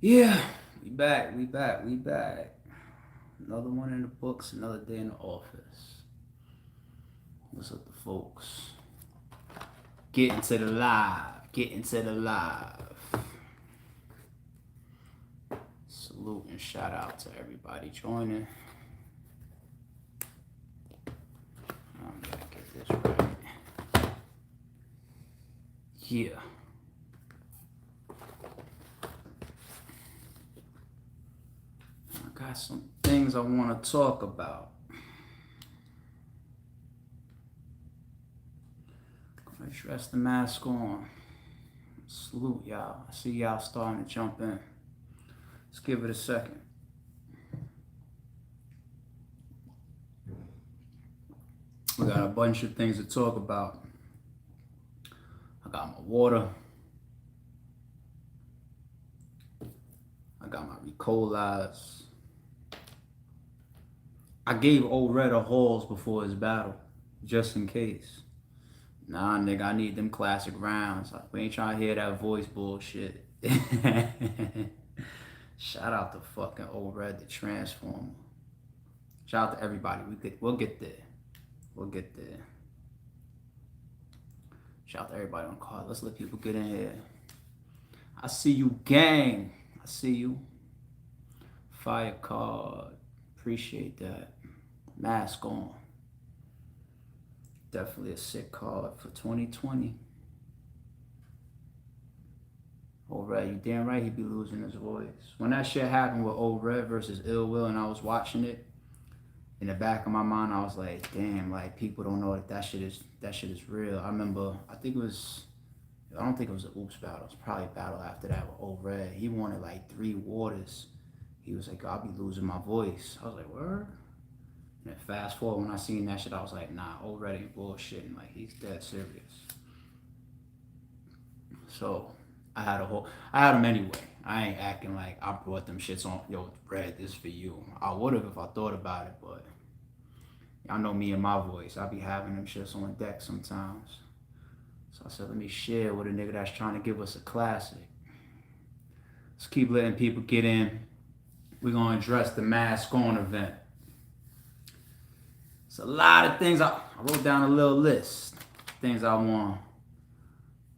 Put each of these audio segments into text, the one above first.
Yeah, we back. Another one in the books, another day in the office. What's up, the folks? Getting to the live. Salute and shout out to everybody joining. I'm gonna get this right. Yeah. I got some things I want to talk about. Gonna dress the mask on. Salute y'all. I see y'all starting to jump in. Let's give it a second. We got a bunch of things to talk about. I got my water. I got my Ricolas. I gave Old Red a halls before his battle, just in case. Nah, nigga, I need them classic rounds. We ain't trying to hear that voice bullshit. Shout out to fucking Old Red, the Transformer. Shout out to everybody. We'll get there. Shout out to everybody on the card. Let's let people get in here. I see you, gang. I see you. Fire card. Appreciate that. Mask on. Definitely a sick card for 2020. Old Red, you damn right he'd be losing his voice. When that shit happened with Old Red versus Ill Will and I was watching it, in the back of my mind I was like, damn, like people don't know that shit is real. I remember, I don't think it was an Oops battle. It was probably a battle after that with Old Red. He wanted like 3 waters. He was like, I'll be losing my voice. I was like, word? And then fast forward, when I seen that shit, I was like, nah, Old Red ain't bullshitting. Like, he's dead serious. So I had him anyway. I ain't acting like I brought them shits on. Yo, Red, this for you. I would have if I thought about it, but y'all know me and my voice. I be having them shits on deck sometimes. So I said, let me share with a nigga that's trying to give us a classic. Let's keep letting people get in. We're gonna address the mask on event. It's a lot of things. I wrote down a little list. Things I want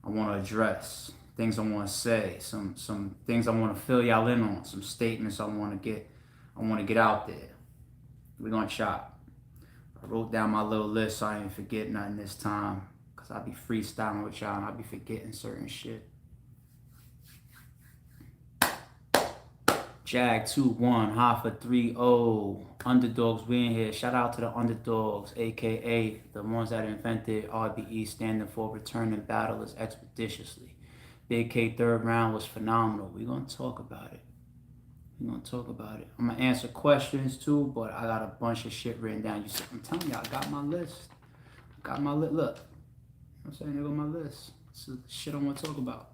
to address. Things I want to say. Some things I want to fill y'all in on. Some statements I want to get out there. We're gonna chop. I wrote down my little list so I ain't forget nothing this time. Cause I be freestyling with y'all and I be forgetting certain shit. Jag 2-1, HOFFA 3-0, underdogs, we in here. Shout out to the underdogs, aka the ones that invented RBE, standing for returning battlers expeditiously. Big K third round was phenomenal. We're gonna talk about it. I'm gonna answer questions too, but I got a bunch of shit written down. I'm telling y'all, I got my list. Look. You know what I'm saying? There go my list. This is the shit I want to talk about.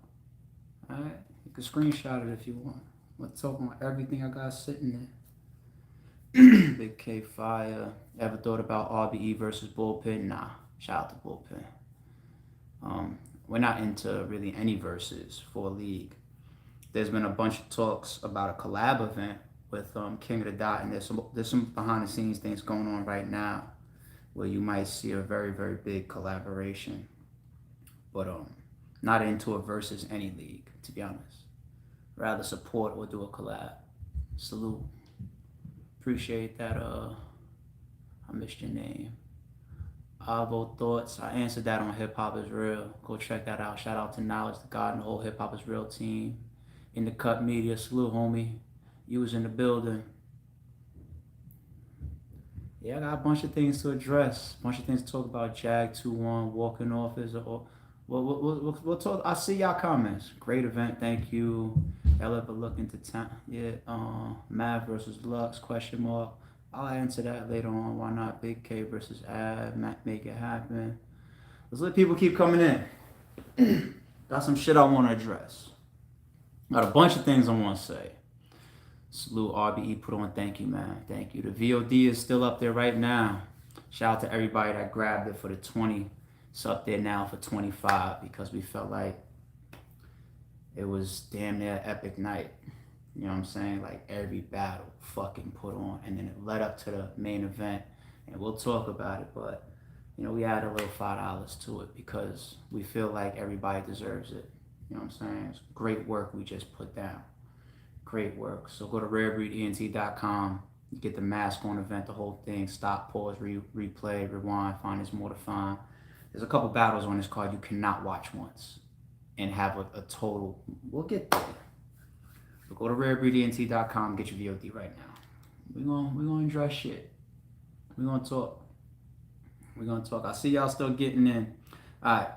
Alright? You can screenshot it if you want. I'm gonna talk about everything I got sitting there. Big K fire. Ever thought about RBE versus Bullpen? Nah. Shout out to Bullpen. We're not into really any verses for a league. There's been a bunch of talks about a collab event with King of the Dot, and there's some behind the scenes things going on right now where you might see a very, very big collaboration. But not into a versus any league, to be honest. Rather support or do a collab. Salute. Appreciate that. I missed your name. Avo Thoughts. I answered that on Hip Hop Is Real. Go check that out. Shout out to Knowledge, the God, and the whole Hip Hop Is Real team. In the Cut Media. Salute, homie. You was in the building. Yeah, I got a bunch of things to address. A bunch of things to talk about. Jag 2-1, walking off is we'll talk. I see y'all comments. Great event, thank you. Y'all ever look into time? Yeah, Mav versus Lux, question mark. I'll answer that later on. Why not? Big K versus Ab, make it happen. Let's let people keep coming in. Got some shit I want to address. Got a bunch of things I want to say. Salute RBE, put on, thank you, man. Thank you. The VOD is still up there right now. Shout out to everybody that grabbed it for the 20. It's up there now for 25 because we felt like It was damn near epic night. You know what I'm saying? Like every battle fucking put on, and then it led up to the main event, and we'll talk about it. But you know, we add a little $5 to it because we feel like everybody deserves it. You know what I'm saying? It's great work we just put down. Great work. So go to rarebreedent.com. You get the mask on event, the whole thing. Stop, pause, replay, rewind. Find there's more to find. There's a couple battles on this card you cannot watch once and have a total. We'll get there. But go to rarebreedent.com. Get your VOD right now. We're gonna address shit. We're gonna talk. We're gonna talk. I see y'all still getting in. All right.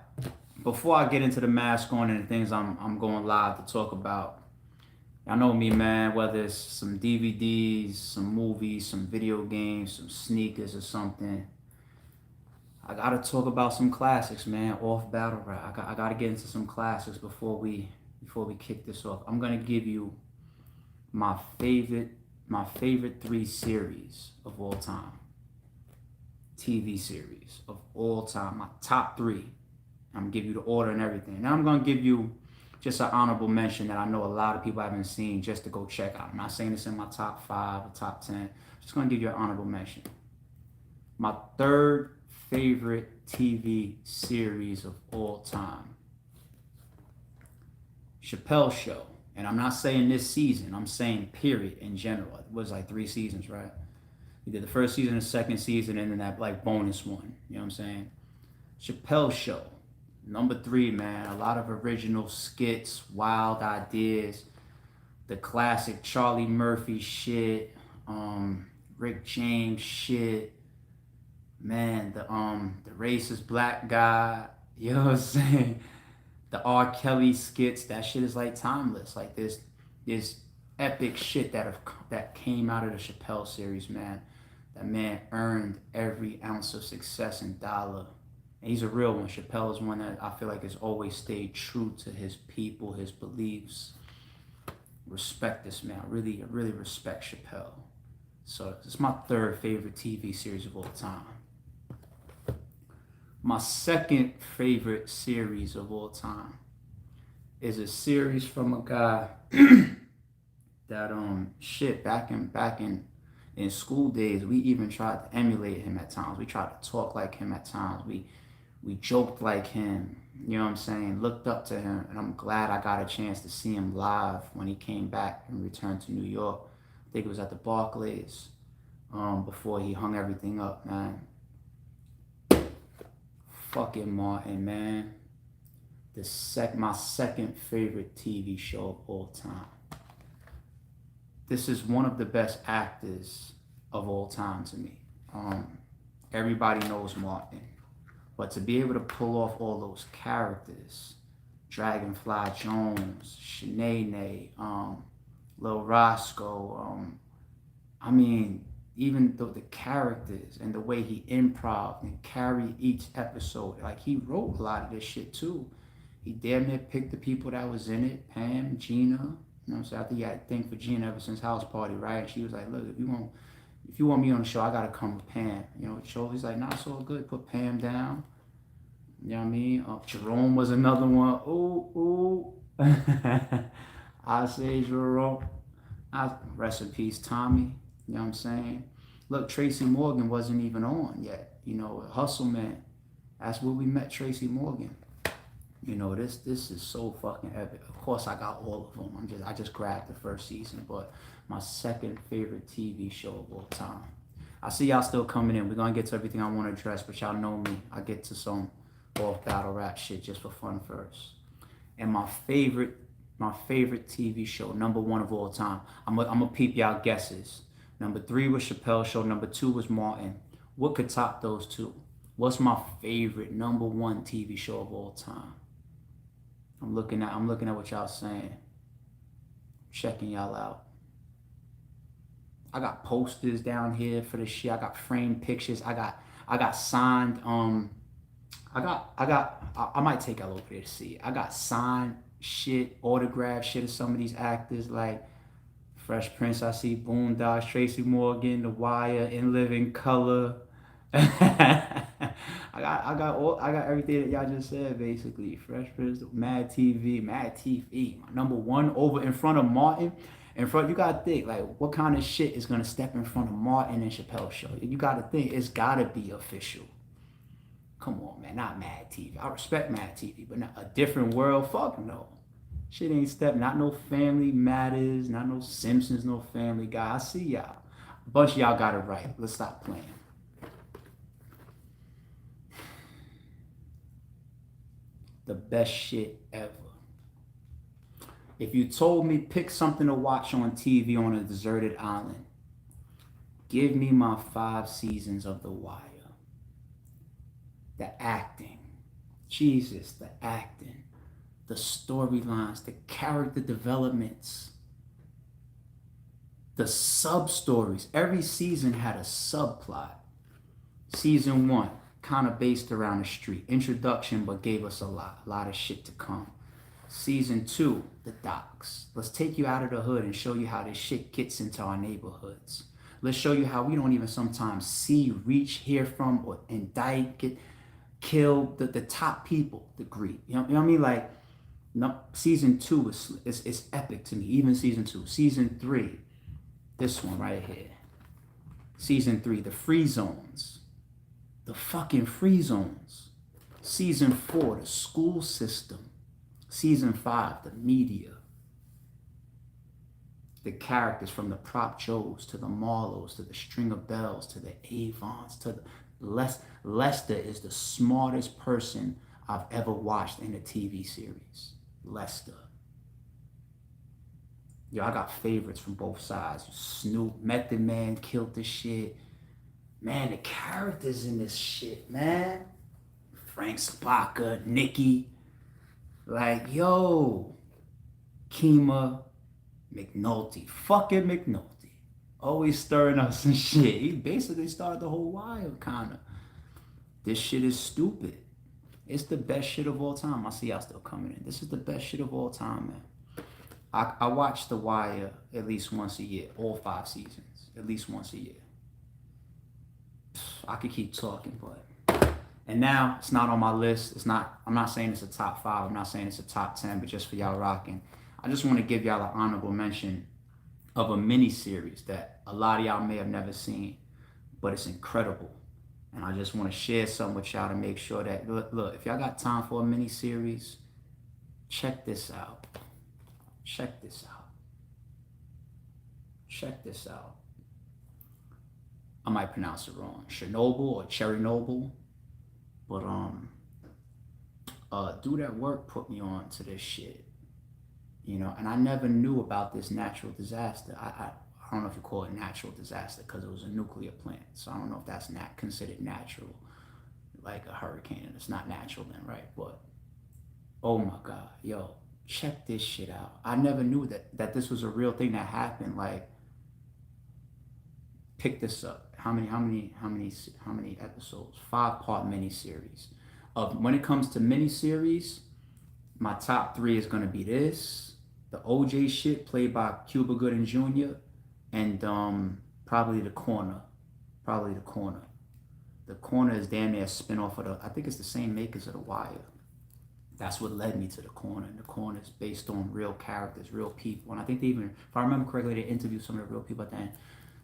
Before I get into the mask on and the things I'm going live to talk about, y'all know me, man. Whether it's some DVDs, some movies, some video games, some sneakers or something, I gotta talk about some classics, man. Off battle rap. I gotta get into some classics before we kick this off. I'm gonna give you my favorite 3 series of all time. TV series of all time. My top 3. I'm gonna give you the order and everything. Now I'm gonna give you just an honorable mention that I know a lot of people haven't seen just to go check out. I'm not saying this in my top 5 or top 10. Just gonna give you an honorable mention. My 3rd favorite TV series of all time. Chappelle Show. And I'm not saying this season. I'm saying period in general. It was like 3 seasons, right? He did the first season, the second season, and then that like bonus one. You know what I'm saying? Chappelle Show. Number 3, man. A lot of original skits, wild ideas. The classic Charlie Murphy shit. Rick James shit. Man, the racist black guy. You know what I'm saying? The R. Kelly skits. That shit is like timeless. Like this epic shit that came out of the Chappelle series, man. That man earned every ounce of success and dollar. And he's a real one. Chappelle is one that I feel like has always stayed true to his people, his beliefs. Respect this man. I really respect Chappelle. So it's my 3rd favorite TV series of all time. My 2nd favorite series of all time is a series from a guy that back in school days, we even tried to emulate him at times. We tried to talk like him at times. We joked like him. You know what I'm saying? Looked up to him, and I'm glad I got a chance to see him live when he came back and returned to New York. I think it was at the Barclays before he hung everything up, man. Fucking Martin, man. My 2nd favorite TV show of all time. This is one of the best actors of all time to me. Everybody knows Martin. But to be able to pull off all those characters, Dragonfly Jones, Shanae, Lil Roscoe, I mean, even though the characters and the way he improv and carried each episode, like he wrote a lot of this shit too. He damn near picked the people that was in it, Pam, Gina. You know what I'm saying? I think he had a thing for Gina ever since House Party, right? And she was like, look, if you want me on the show, I gotta come with Pam. You know, Joe, he's like, nah, it's all good. Put Pam down. You know what I mean? Jerome was another one. Ooh. I say Jerome. Rest in peace, Tommy. You know what I'm saying? Look, Tracy Morgan wasn't even on yet. You know, Hustle Man. That's where we met Tracy Morgan. You know, this is so fucking epic. Of course, I got all of them. I just grabbed the first season, but my 2nd favorite TV show of all time. I see y'all still coming in. We're gonna get to everything I want to address, but y'all know me. I get to some off battle rap shit just for fun first. And my favorite TV show, number 1 of all time. I'm gonna peep y'all guesses. Number 3 was Chappelle Show. Number 2 was Martin. What could top those 2? What's my favorite number 1 TV show of all time? I'm looking at what y'all saying. Checking y'all out. I got posters down here for this shit. I got framed pictures. I got signed. I might take y'all over there to see it. I got signed shit, autographed shit of some of these actors like Fresh Prince. I see Boondocks, Tracy Morgan, The Wire, In Living Color. I I got everything that y'all just said basically. Fresh Prince, Mad TV, my number one over in front of Martin. In front, you gotta think like what kind of shit is gonna step in front of Martin and Chappelle show. You gotta think it's gotta be official. Come on, man, not Mad TV. I respect Mad TV, but not A Different World. Fuck no. Shit ain't step. Not no Family Matters. Not no Simpsons. No Family Guy. I see y'all. A bunch of y'all got it right. Let's stop playing. The best shit ever. If you told me pick something to watch on TV on a deserted island, give me my 5 seasons of The Wire. The acting. Jesus, the acting. The storylines, the character developments, the sub-stories. Every season had a subplot. Season 1, kind of based around the street. Introduction, but gave us a lot of shit to come. Season 2, the docks. Let's take you out of the hood and show you how this shit gets into our neighborhoods. Let's show you how we don't even sometimes see, reach, hear from, or indict, get killed the top people, the greed. You know what I mean? Like, no, season 2 is epic to me. Even season 2. Season 3, this one right here. Season 3, the free zones. The fucking free zones. Season 4, the school system. Season 5, the media. The characters from the Prop Joes to the Marlos to the Stringer Bells to the Avons to the Lester is the smartest person I've ever watched in a TV series. Lester. Yo, I got favorites from both sides. Snoop, Method Man killed this shit. Man, the characters in this shit, man. Frank Spaka, Nikki. Like, yo. Kima, McNulty. Fucking McNulty. Always stirring up some shit. He basically started the whole Wire, kinda. This shit is stupid. It's the best shit of all time. I see y'all still coming in. This is the best shit of all time, man. I watch The Wire at least once a year. All 5 seasons. At least once a year. I could keep talking, but... And now, it's not on my list. It's not... I'm not saying it's a top 5. I'm not saying it's a top 10, but just for y'all rocking. I just want to give y'all an honorable mention of a mini-series that a lot of y'all may have never seen, but it's incredible. And I just want to share something with y'all to make sure that, look, if y'all got time for a mini-series, check this out. Check this out. Check this out. I might pronounce it wrong. Chernobyl or Chernobyl. But, Dude at Work put me on to this shit. You know, and I never knew about this natural disaster. I don't know if you call it natural disaster because it was a nuclear plant. So I don't know if that's not considered natural, like a hurricane. It's not natural then, right? But, oh my God, yo, check this shit out. I never knew that this was a real thing that happened. Like, pick this up. How many episodes? 5-part miniseries. When it comes to miniseries, my top 3 is gonna be this. The OJ shit played by Cuba Gooding Jr. and probably The Corner. The Corner is damn near a spinoff of I think it's the same makers of The Wire. That's what led me to The Corner. And The Corner is based on real characters, real people. And I think they even, if I remember correctly, they interviewed some of the real people at the end.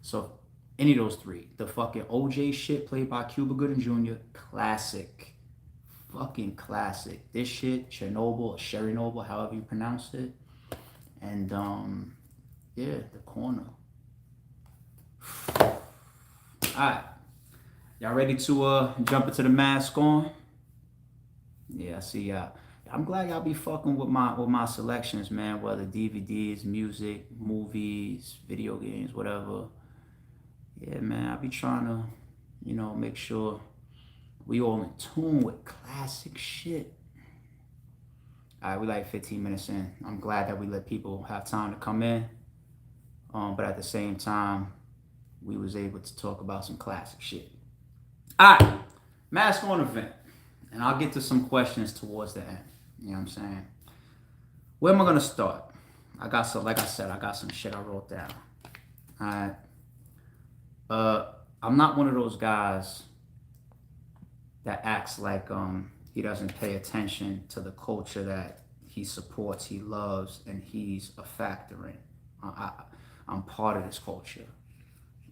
So any of those 3. The fucking OJ shit played by Cuba Gooding Jr. Classic. Fucking classic. This shit, Chernobyl or Chernobyl, however you pronounce it. And yeah, The Corner. Alright. Y'all ready to jump into the mask on? Yeah, I see y'all. I'm glad y'all be fucking with my selections, man. Whether DVDs, music, movies, video games, whatever. Yeah, man, I be trying to, you know, make sure we all in tune with classic shit. All right, we like 15 minutes in. I'm glad that we let people have time to come in. But at the same time, we was able to talk about some classic shit. All right, mask on event. And I'll get to some questions towards the end. You know what I'm saying? Where am I gonna start? I got some, like I said, I got some shit I wrote down. All right. I'm not one of those guys that acts like he doesn't pay attention to the culture that he supports, he loves, and he's a factor in. I'm part of this culture.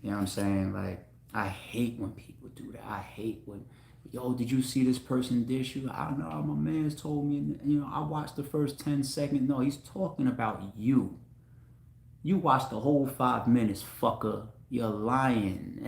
You know what I'm saying? Like, I hate when people do that. I hate when, yo, did you see this person dish you? I don't know. My man's told me, I watched the first 10 seconds. No, he's talking about you. You watched the whole 5 minutes, fucker. You're lying.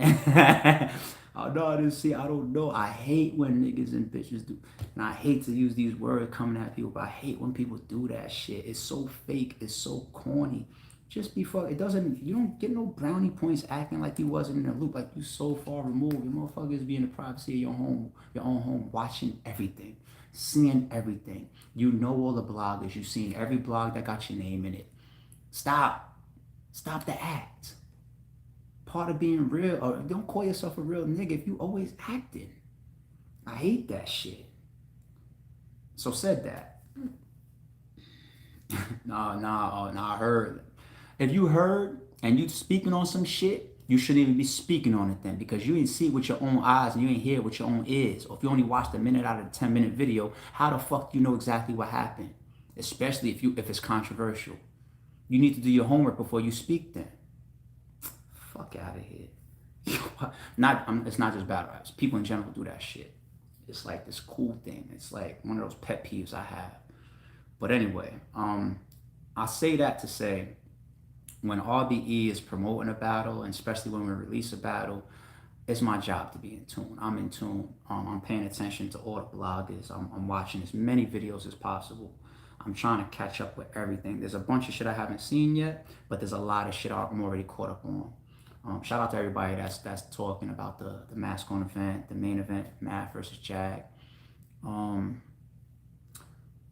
Oh, no, I didn't see. I don't know. I hate when niggas and bitches do. And I hate to use these words coming at people, but I hate when people do that shit. It's so fake. It's so corny. Just be fuck. It doesn't. You don't get no brownie points acting like you wasn't in the loop, like you so far removed. You motherfuckers be in the privacy of your home, your own home, watching everything, seeing everything. You know all the bloggers. You've seen every blog that got your name in it. Stop. Stop the act. Part of being real, or don't call yourself a real nigga if you always acting. I hate that shit. So said that. Nah, I heard. If you heard and you speaking on some shit, you shouldn't even be speaking on it then, because you didn't see it with your own eyes and you didn't hear it with your own ears. Or if you only watched a minute out of a 10-minute video, how the fuck do you know exactly what happened? Especially if it's controversial. You need to do your homework before you speak then. Fuck out of here. It's not just battle raps. People in general do that shit. It's like this cool thing. It's like one of those pet peeves I have. But anyway, I say that to say, when RBE is promoting a battle, and especially when we release a battle, it's my job to be in tune. I'm in tune. I'm paying attention to all the bloggers. I'm watching as many videos as possible. I'm trying to catch up with everything. There's a bunch of shit I haven't seen yet, but there's a lot of shit I'm already caught up on. Shout out to everybody that's talking about the mask on event, the main event, HOFFA versus JAG.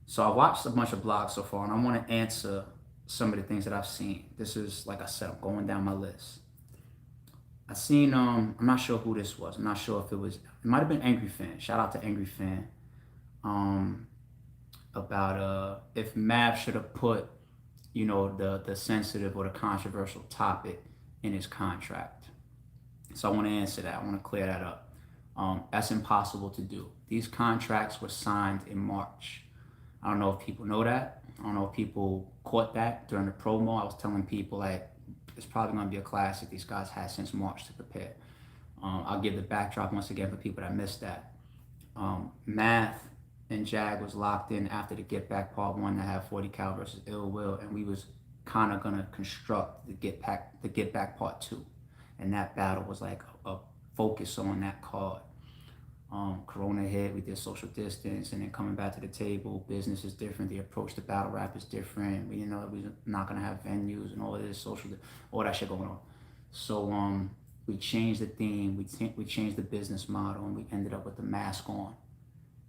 So I watched a bunch of blogs so far, and I want to answer some of the things that I've seen. This is, like I said, I'm going down my list. I seen, I'm not sure who this was. I'm not sure if it might have been Angry Fan. Shout out to Angry Fan. About if Mav should have put, the sensitive or the controversial topic in his contract. So I want to answer that. I want to clear that up. That's impossible to do. These contracts were signed in March. I don't know if people know that. I don't know if people caught that during the promo. I was telling people, like, it's probably going to be a classic. These guys had since March to prepare. I'll give the backdrop once again for people that missed that. Math and Jag was locked in after the Get Back Part 1 that had 40 Cal versus Ill Will, and we was kind of going to construct the Get Back Part 2. And that battle was like a focus on that card. Corona hit, we did social distance, and then coming back to the table, business is different, the approach to battle rap is different. We didn't know that we were not gonna have venues and all of this all that shit going on. So we changed the theme, we changed the business model, and we ended up with the mask on.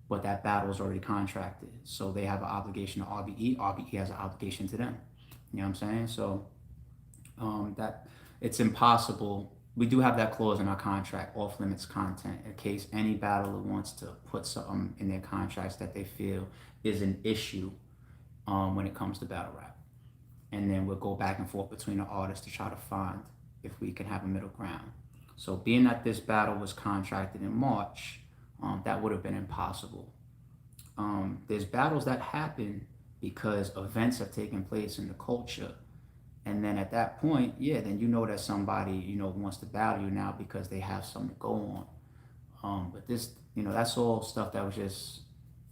But that battle was already contracted, so they have an obligation to RBE. RBE has an obligation to them. You know what I'm saying? So that it's impossible. We do have that clause in our contract, off limits content, in case any battler wants to put something in their contracts that they feel is an issue when it comes to battle rap. And then we'll go back and forth between the artists to try to find if we can have a middle ground. So being that this battle was contracted in March, that would have been impossible. There's battles that happen because events have taken place in the culture. And then at that point, yeah, then you know that somebody, wants to battle you now because they have something to go on. But this, that's all stuff that was just,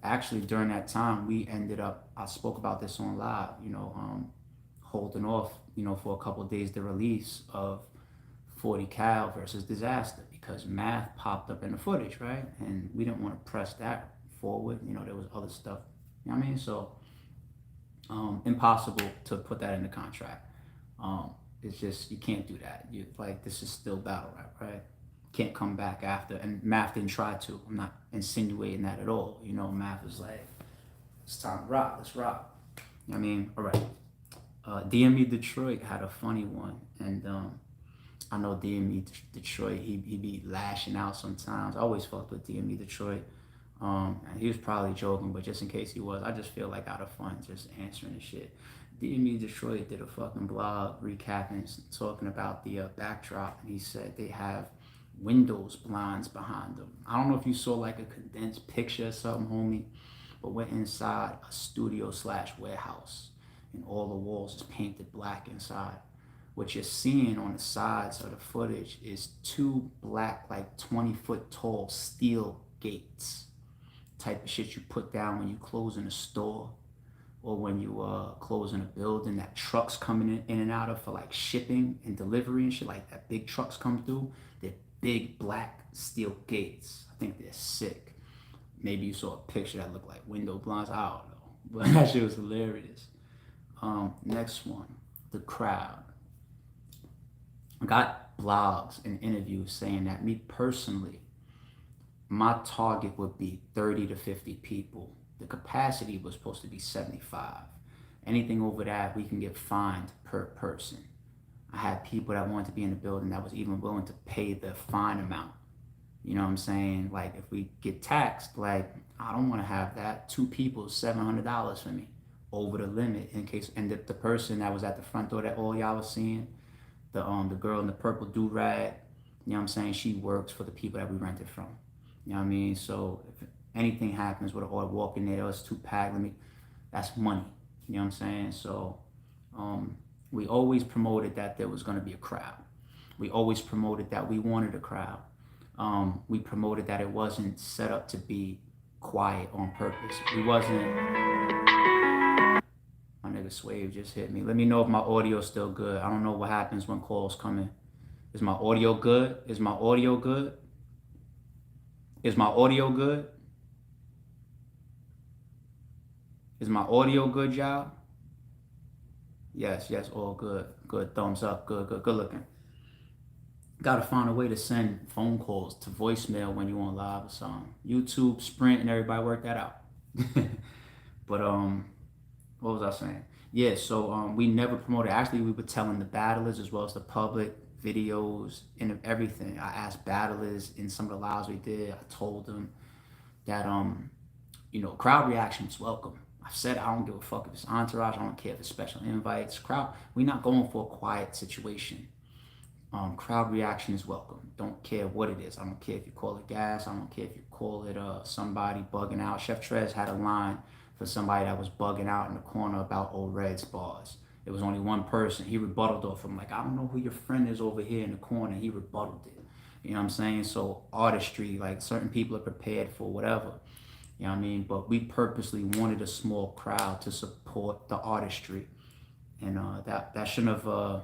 actually during that time, we ended up, I spoke about this on live, holding off, for a couple of days the release of 40 Cal versus Disaster because Math popped up in the footage, right? And we didn't want to press that forward. There was other stuff, you know what I mean? So impossible to put that in the contract. It's just, you can't do that. This is still battle rap, right? Can't come back after. And Math didn't try to. I'm not insinuating that at all. Math was like, it's time to rock, let's rock. You know what I mean? All right. DME Detroit had a funny one. And I know DME Detroit, he be lashing out sometimes. I always fucked with DME Detroit. And he was probably joking, but just in case he was, I just feel like out of fun just answering the shit. DME Detroit did a fucking blog recapping, talking about the backdrop, and he said they have windows, blinds behind them. I don't know if you saw like a condensed picture or something, homie, but we're inside a studio slash warehouse, and all the walls is painted black inside. What you're seeing on the sides of the footage is two black, like 20-foot tall steel gates. Type of shit you put down when you close in a store or when you close in a building that trucks coming in and out of for like shipping and delivery and shit like that. Big trucks come through. They're big black steel gates. I think they're sick. Maybe you saw a picture that looked like window blinds. I don't know. But that shit was hilarious. Next one, the crowd. I got blogs and interviews saying that me personally, my target would be 30 to 50 people. The capacity was supposed to be 75. Anything over that, we can get fined per person. I had people that wanted to be in the building that was even willing to pay the fine amount. You know what I'm saying? Like if we get taxed, like I don't want to have that. 2 people, $700 for me over the limit in case. And the person that was at the front door that all y'all was seeing, the girl in the purple do-rag, you know what I'm saying? She works for the people that we rented from. You know what I mean? So if anything happens with an order walking there, it's too packed, that's money. You know what I'm saying? So we always promoted that there was going to be a crowd. We always promoted that we wanted a crowd. We promoted that it wasn't set up to be quiet on purpose. We wasn't. My nigga Swave just hit me. Let me know if my audio's still good. I don't know what happens when calls come in. Is my audio good? Is my audio good? Is my audio good? Is my audio good, y'all? Yes, all good. Good, thumbs up, good looking. Gotta find a way to send phone calls to voicemail when you on live or something. YouTube, Sprint, and everybody work that out. But what was I saying? Yeah, so we never promoted. Actually, we were telling the battlers as well as the public videos and everything. I asked battlers in some of the lives we did. I told them that crowd reaction is welcome. I've said I don't give a fuck if it's entourage. I don't care if it's special invites. Crowd, we're not going for a quiet situation. Crowd reaction is welcome. Don't care what it is. I don't care if you call it gas. I don't care if you call it somebody bugging out. Chef Trez had a line for somebody that was bugging out in the corner about old Red's bars. It was only one person. He rebutted off him like, I don't know who your friend is over here in the corner. He rebutted it. You know what I'm saying? So artistry, like certain people are prepared for whatever. You know what I mean? But we purposely wanted a small crowd to support the artistry. And that shouldn't have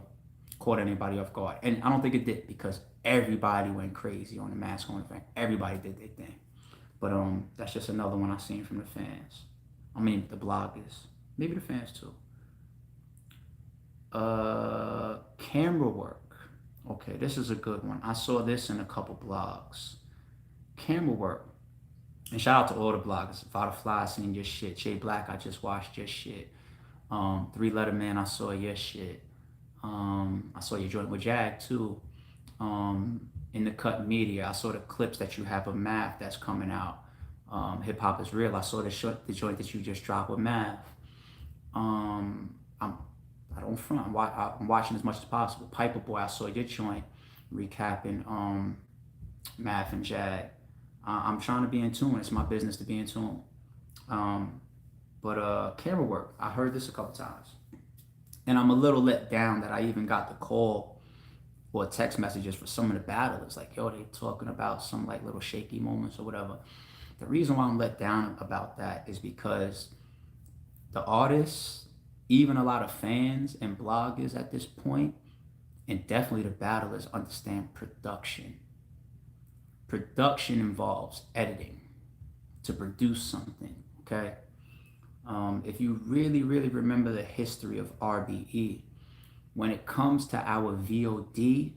caught anybody off guard. And I don't think it did because everybody went crazy on the mask on thing. Everybody did their thing. But that's just another one I seen from the fans. I mean, the bloggers. Maybe the fans too. Camera work. Okay, this is a good one. I saw this in a couple blogs. Camera work. And shout out to all the bloggers. Fly, I seen your shit. Jay Black, I just watched your shit. 3 Letter Man, I saw your shit. I saw your joint with Jag too. In the Cut Media, I saw the clips that you have of Math that's coming out. Hip Hop is Real. I saw the joint that you just dropped with Math. I don't front. I'm watching as much as possible. Piper Boy, I saw your joint recapping Math and Jag. I'm trying to be in tune. It's my business to be in tune. But camera work, I heard this a couple times. And I'm a little let down that I even got the call or text messages for some of the battlers. Like, yo, they talking about some like little shaky moments or whatever. The reason why I'm let down about that is because the artists, even a lot of fans and bloggers at this point, and definitely the battlers understand production. Production involves editing to produce something, okay? If you really, really remember the history of RBE, when it comes to our VOD,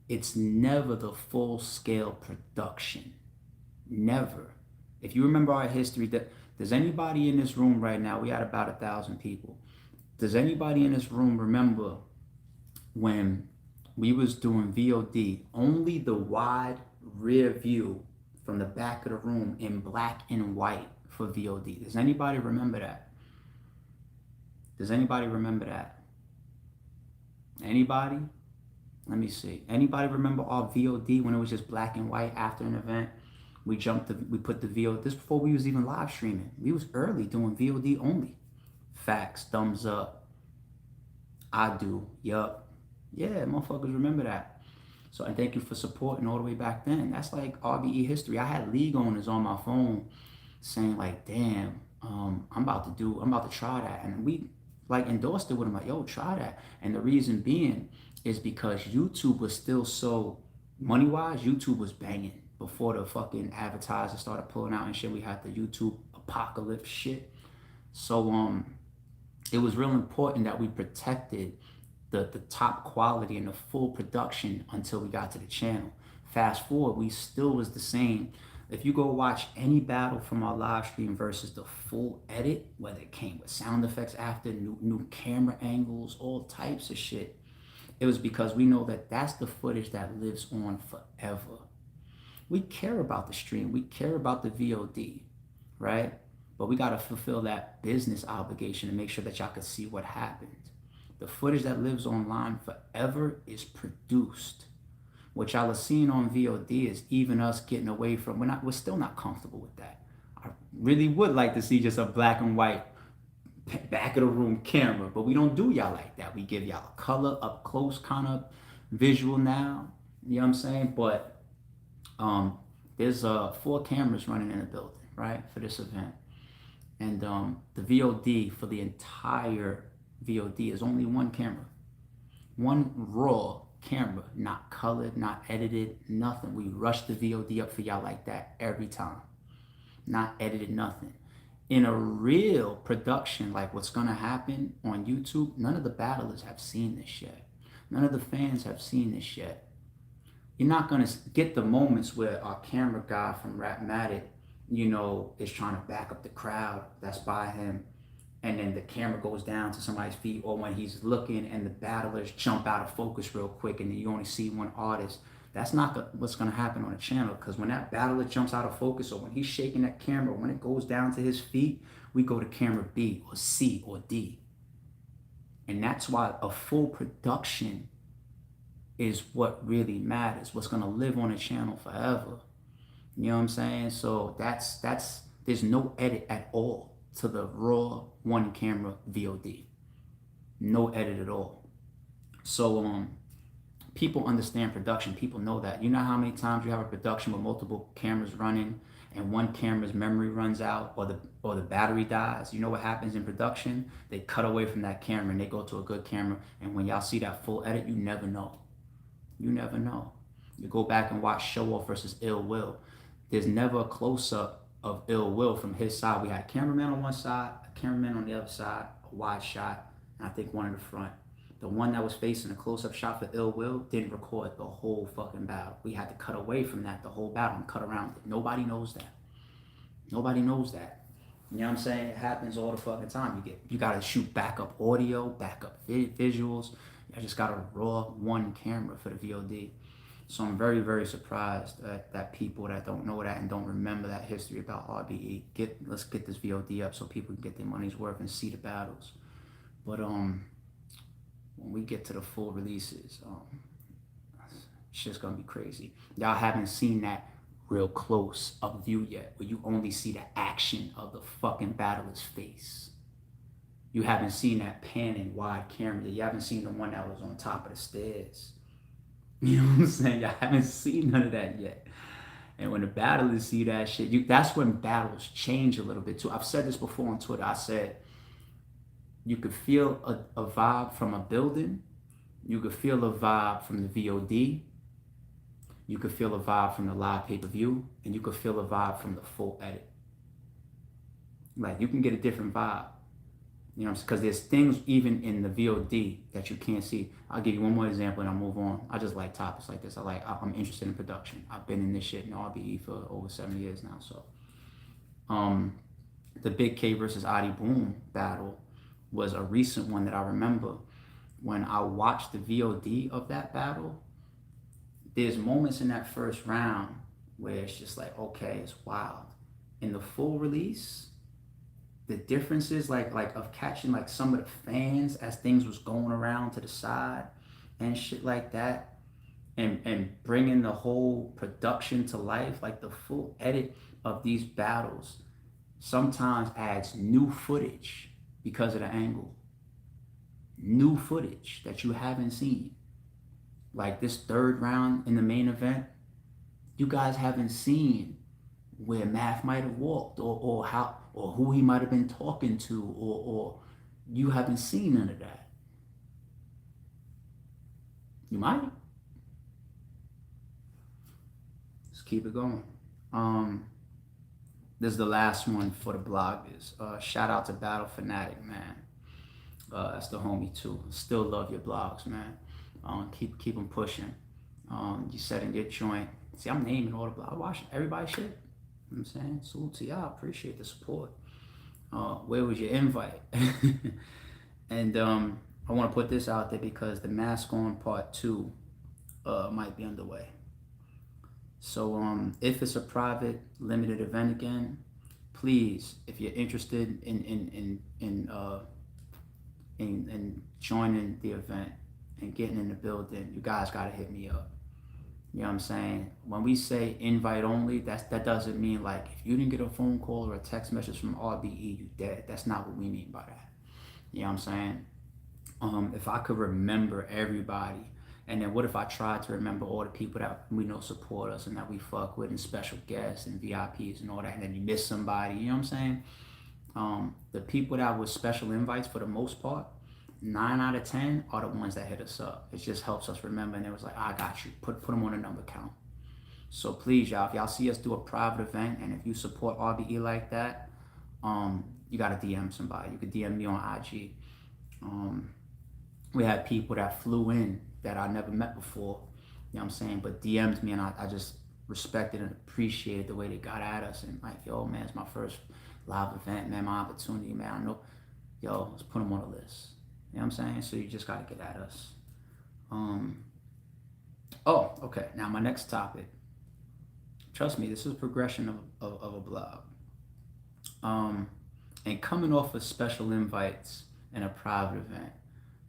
it's never the full-scale production. Never. If you remember our history, does anybody in this room right now, we had about 1,000 people. Does anybody in this room remember when we was doing VOD, only the wide rear view from the back of the room in black and white for VOD? Does anybody remember that? Does anybody remember that? Anybody? Let me see. Anybody remember our VOD when it was just black and white after an event? We put the VOD, this before we was even live streaming. We was early doing VOD only. Facts, thumbs up. I do, yup. Yeah, motherfuckers remember that. So I thank you for supporting all the way back then. That's like RBE history. I had league owners on my phone saying like, damn, I'm about to try that. And we like endorsed it with them like, yo, try that. And the reason being is because YouTube was still so money-wise, YouTube was banging before the fucking advertisers started pulling out and shit. We had the YouTube apocalypse shit. So it was real important that we protected the top quality and the full production until we got to the channel. Fast forward, we still was the same. If you go watch any battle from our live stream versus the full edit, whether it came with sound effects after, new camera angles, all types of shit, it was because we know that that's the footage that lives on forever. We care about the stream, we care about the VOD, right? But we gotta fulfill that business obligation to make sure that y'all can see what happened. The footage that lives online forever is produced. What y'all are seeing on VOD is even us getting away from, we're still not comfortable with that. I really would like to see just a black and white back of the room camera, but we don't do y'all like that. We give y'all a color, up close kind of visual now, you know what I'm saying? But there's 4 cameras running in the building, right, for this event. And the VOD for the entire VOD is only 1 camera. 1 raw camera, not colored, not edited, nothing. We rush the VOD up for y'all like that every time. Not edited, nothing. In a real production, like what's gonna happen on YouTube, none of the battlers have seen this yet. None of the fans have seen this yet. You're not gonna get the moments where our camera guy from Rapmatic, you know, is trying to back up the crowd that's by him, and then the camera goes down to somebody's feet, or when he's looking and the battlers jump out of focus real quick and then you only see one artist. That's not what's gonna happen on the channel, because when that battler jumps out of focus or when he's shaking that camera, when it goes down to his feet, we go to camera B or C or D. And that's why a full production is what really matters, what's gonna live on the channel forever. You know what I'm saying? So there's no edit at all to the raw 1 camera VOD. No edit at all. So people understand production. People know that. You know how many times you have a production with multiple cameras running and one camera's memory runs out or the battery dies? You know what happens in production? They cut away from that camera and they go to a good camera, and when y'all see that full edit, you never know. You never know. You go back and watch Show Off versus Ill Will. There's never a close-up of Ill Will from his side. We had a cameraman on one side, a cameraman on the other side, a wide shot, and I think one in the front. The one that was facing a close-up shot for Ill Will didn't record the whole fucking battle. We had to cut away from that the whole battle and cut around it. Nobody knows that. Nobody knows that. You know what I'm saying? It happens all the fucking time. You gotta shoot backup audio, backup visuals. I just got a raw 1 camera for the VOD. So I'm very, very surprised that people that don't know that and don't remember that history about RBE, let's get this VOD up so people can get their money's worth and see the battles. But when we get to the full releases, it's just gonna be crazy. Y'all haven't seen that real close up view yet, where you only see the action of the fucking battler's face. You haven't seen that panning wide camera. You haven't seen the one that was on top of the stairs. You know what I'm saying? Y'all haven't seen none of that yet. And when the battlers see that shit, that's when battles change a little bit too. I've said this before on Twitter. I said, you could feel a vibe from a building. You could feel a vibe from the VOD. You could feel a vibe from the live pay-per-view. And you could feel a vibe from the full edit. Like, you can get a different vibe. You know, because there's things even in the VOD that you can't see. I'll give you one more example and I'll move on. I just like topics like this. I'm interested in production. I've been in this shit in RBE for over 7 years now. So, the Big K versus Adi Boom battle was a recent one that I remember. When I watched the VOD of that battle, there's moments in that first round where it's just like, okay, it's wild. In the full release, the differences like of catching like some of the fans as things was going around to the side and shit like that, and bringing the whole production to life, like the full edit of these battles, sometimes adds new footage because of the angle. New footage that you haven't seen. Like this third round in the main event, you guys haven't seen where Math might have walked, or how, or who he might have been talking to, or you haven't seen none of that. You might. Let's keep it going. This is the last one for the bloggers. Shout out to Battle Fanatic, man. That's the homie too. Still love your blogs, man. Keep them pushing. You said in your joint. See, I'm naming all the blogs. Watching everybody shit. You know what I'm saying? Salute to y'all. Appreciate the support. Where was your invite? And I want to put this out there because the Mask On Part 2 might be underway. So if it's a private, limited event again, please, if you're interested in joining the event and getting in the building, you guys gotta hit me up. You know what I'm saying? When we say invite only, that doesn't mean like if you didn't get a phone call or a text message from RBE, you dead. That's not what we mean by that. You know what I'm saying? If I could remember everybody, and then what if I tried to remember all the people that we know support us and that we fuck with, and special guests and VIPs and all that, and then you miss somebody, you know what I'm saying? The people that were special invites, for the most part, 9 out of 10 are the ones that hit us up. It just helps us remember, and it was like, I got you, put them on a number count. So please, y'all, if y'all see us do a private event, and if you support RBE like that, you gotta DM somebody. You could DM me on IG. We had people that flew in that I never met before, you know what I'm saying, but DM'd me, and I just respected and appreciated the way they got at us, and like, yo, man, it's my first live event, man, my opportunity, man, I know, yo, let's put them on the list. You know what I'm saying? So you just gotta get at us. Oh, okay, now my next topic. Trust me, this is a progression of a blog. And coming off of special invites and a private event,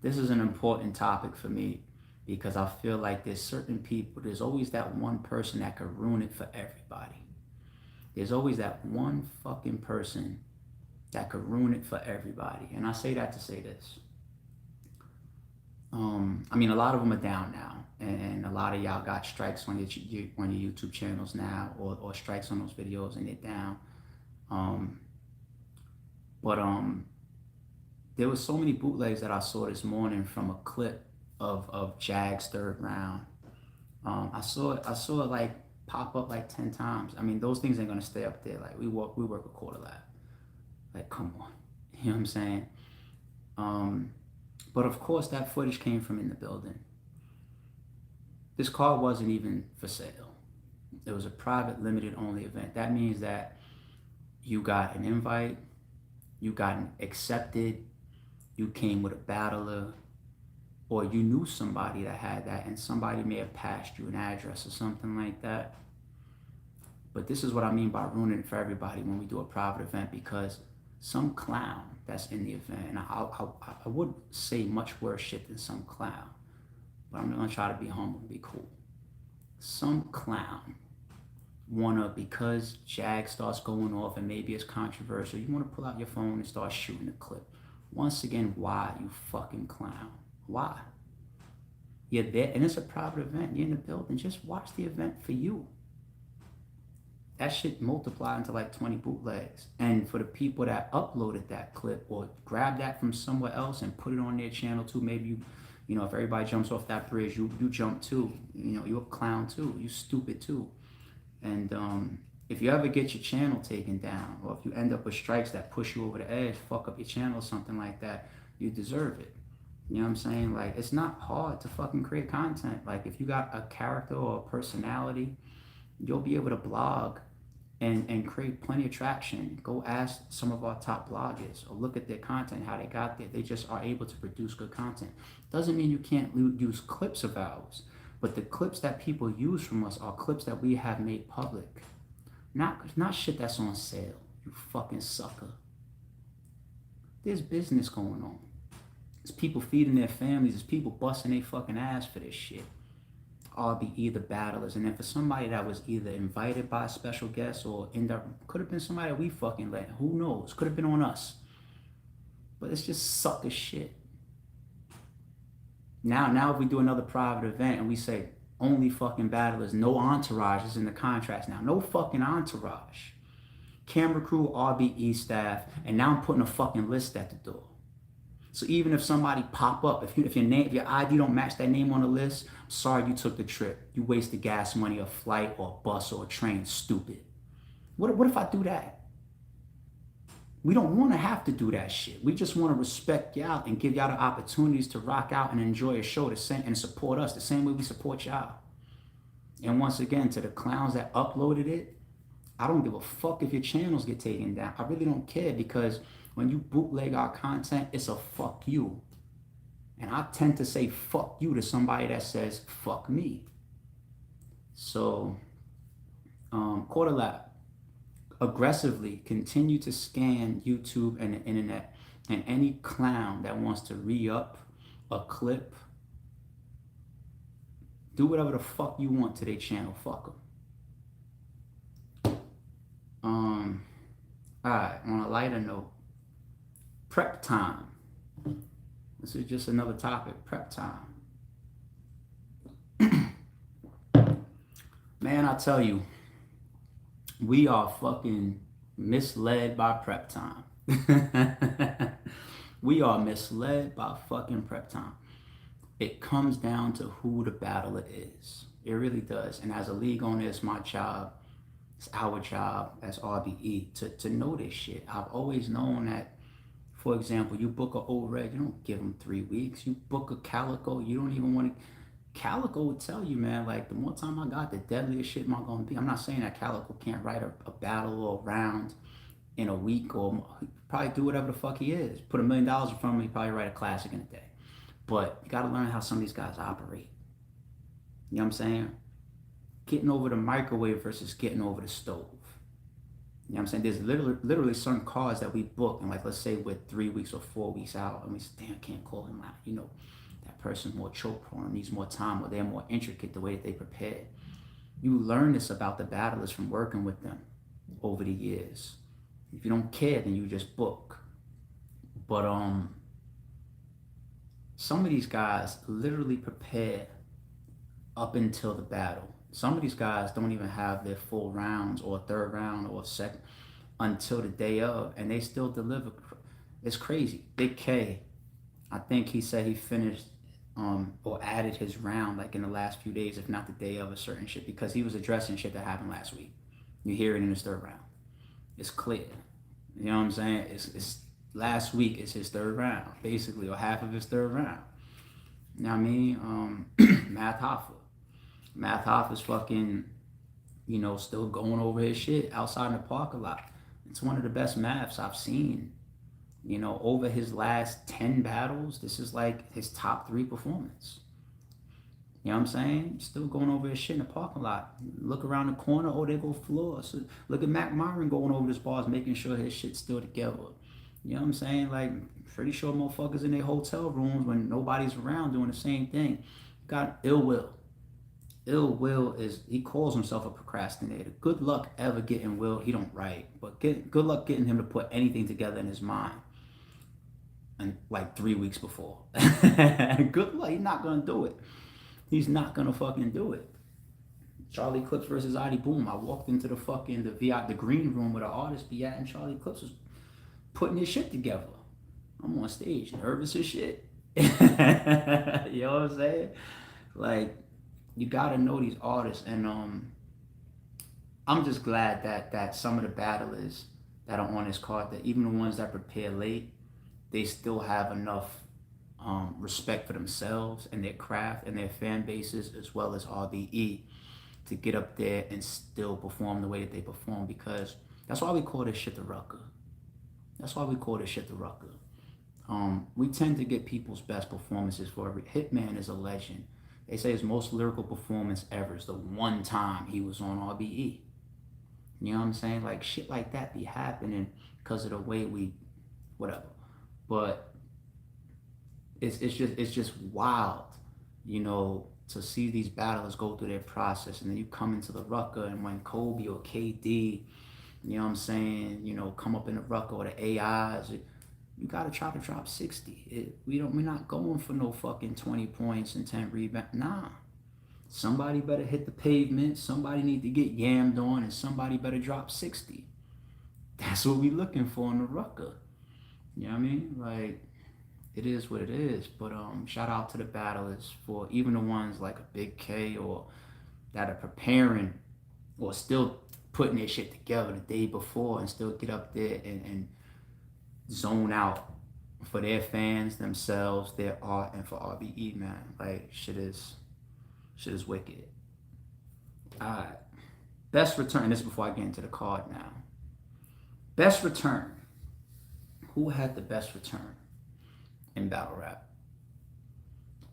this is an important topic for me because I feel like there's certain people, there's always that one person that could ruin it for everybody. There's always that one fucking person that could ruin it for everybody. And I say that to say this. I mean, a lot of them are down now, and a lot of y'all got strikes on your YouTube channels now, or strikes on those videos, and they're down. But there was so many bootlegs that I saw this morning from a clip of Jag's third round. I saw it like pop up like 10 times. I mean, those things ain't gonna stay up there. Like we work a quarter lap. Like, come on, you know what I'm saying? But of course, that footage came from in the building. This card wasn't even for sale. It was a private, limited only event. That means that you got an invite, you got accepted, you came with a battler, or you knew somebody that had that, and somebody may have passed you an address or something like that. But this is what I mean by ruining it for everybody when we do a private event, because some clown that's in the event, and I would say much worse shit than some clown, but I'm gonna try to be humble and be cool. Some clown wanna, because Jag starts going off and maybe it's controversial, you wanna pull out your phone and start shooting a clip. Once again, why, you fucking clown? Why? You're there, and it's a private event, you're in the building, just watch the event for you. That shit multiplied into like 20 bootlegs. And for the people that uploaded that clip or grabbed that from somewhere else and put it on their channel too, maybe you know, if everybody jumps off that bridge, you jump too. You know, you're a clown too. You stupid too. And if you ever get your channel taken down, or if you end up with strikes that push you over the edge, fuck up your channel or something like that, you deserve it. You know what I'm saying? Like, it's not hard to fucking create content. Like, if you got a character or a personality, you'll be able to blog and create plenty of traction. Go ask some of our top bloggers or look at their content, how they got there. They just are able to produce good content. Doesn't mean you can't use clips of ours, but the clips that people use from us are clips that we have made public. Not shit that's on sale, you fucking sucker. There's business going on. There's people feeding their families. There's people busting their fucking ass for this shit. RBE the battlers. And then for somebody that was either invited by a special guest or could have been somebody that we fucking let. Who knows? Could have been on us. But it's just sucker shit. Now if we do another private event and we say only fucking battlers, no entourage is in the contracts now. No fucking entourage. Camera crew, RBE staff, and now I'm putting a fucking list at the door. So even if somebody pop up, if your name, if your ID don't match that name on the list, I'm sorry you took the trip. You wasted gas money, a flight or a bus or a train, stupid. What if I do that? We don't want to have to do that shit. We just want to respect y'all and give y'all the opportunities to rock out and enjoy a show and support us the same way we support y'all. And once again, to the clowns that uploaded it, I don't give a fuck if your channels get taken down. I really don't care, because when you bootleg our content, it's a fuck you. And I tend to say fuck you to somebody that says fuck me. So, Quarter Lap, aggressively continue to scan YouTube and the internet, and any clown that wants to re-up a clip, do whatever the fuck you want to their channel, fuck them. Alright, on a lighter note, prep time. This is just another topic, prep time. Man, I tell you, we are fucking misled by prep time. We are misled by fucking prep time. It comes down to who the battler is. It really does. And as a league owner, it's my job. It's our job as RBE to know this shit. I've always known that, for example, you book an old red, you don't give them 3 weeks. You book a calico, you don't even want to. Calico would tell you, man, like, the more time I got, the deadlier shit am I going to be. I'm not saying that Calico can't write a battle or a round in a week, or probably do whatever the fuck he is. Put $1 million in front of him, he probably write a classic in a day. But you got to learn how some of these guys operate. You know what I'm saying? Getting over the microwave versus getting over the stove. You know what I'm saying? There's literally certain cards that we book, and like, let's say we're 3 weeks or 4 weeks out, and we say, damn, can't call him out. You know, that person's more choke prone, needs more time, or they're more intricate the way that they prepare. You learn this about the battlers from working with them over the years. If you don't care, then you just book. But some of these guys literally prepare up until the battle. Some of these guys don't even have their full rounds or third round or second until the day of, and they still deliver. It's crazy. Big K, I think he said he finished or added his round like in the last few days, if not the day of a certain shit, because he was addressing shit that happened last week. You hear it in his third round. It's clear. You know what I'm saying? It's last week is his third round, basically, or half of his third round. You know what I mean? Math Hoffa. Math Hoffa's fucking, you know, still going over his shit outside in the park a lot. It's one of the best maths I've seen. You know, over his last 10 battles, this is like his top 3 performance. You know what I'm saying? Still going over his shit in the parking lot. Look around the corner, oh, there go floor. So look at Mac Myron going over his bars, making sure his shit's still together. You know what I'm saying? Like, pretty sure motherfuckers in their hotel rooms when nobody's around doing the same thing. Got ill will. Ill will is, he calls himself a procrastinator. Good luck ever getting Will. He don't write, but good luck getting him to put anything together in his mind. And like 3 weeks before. Good luck. He's not gonna do it. He's not gonna fucking do it. Charlie Clips versus ID Boom. I walked into the fucking the green room where the artist be at, and Charlie Clips was putting his shit together. I'm on stage, nervous as shit. You know what I'm saying? Like, you gotta know these artists, and I'm just glad that some of the battlers that are on this card, that even the ones that prepare late, they still have enough respect for themselves and their craft and their fan bases, as well as RBE, to get up there and still perform the way that they perform, because that's why we call this shit the rucker. That's why we call this shit the rucker. We tend to get people's best performances for every. Hitman is a legend. They say his most lyrical performance ever is the one time he was on RBE. You know what I'm saying? Like, shit like that be happening because of the way we, whatever. But it's just wild, you know, to see these battlers go through their process, and then you come into the rucker, and when Kobe or KD, you know what I'm saying, you know, come up in the rucker or the AIs, you gotta try to drop 60. We're not going for no fucking 20 points and 10 rebounds. Nah. Somebody better hit the pavement, somebody need to get yammed on, and somebody better drop 60. That's what we looking for in the rucker. You know what I mean? Like, it is what it is. But shout out to the battlers, for even the ones like a Big K or that are preparing or still putting their shit together the day before and still get up there and zone out for their fans, themselves, their art, and for RBE, man. Like, shit is wicked. Alright. Best return. This is before I get into the card now. Best return. Who had the best return in battle rap?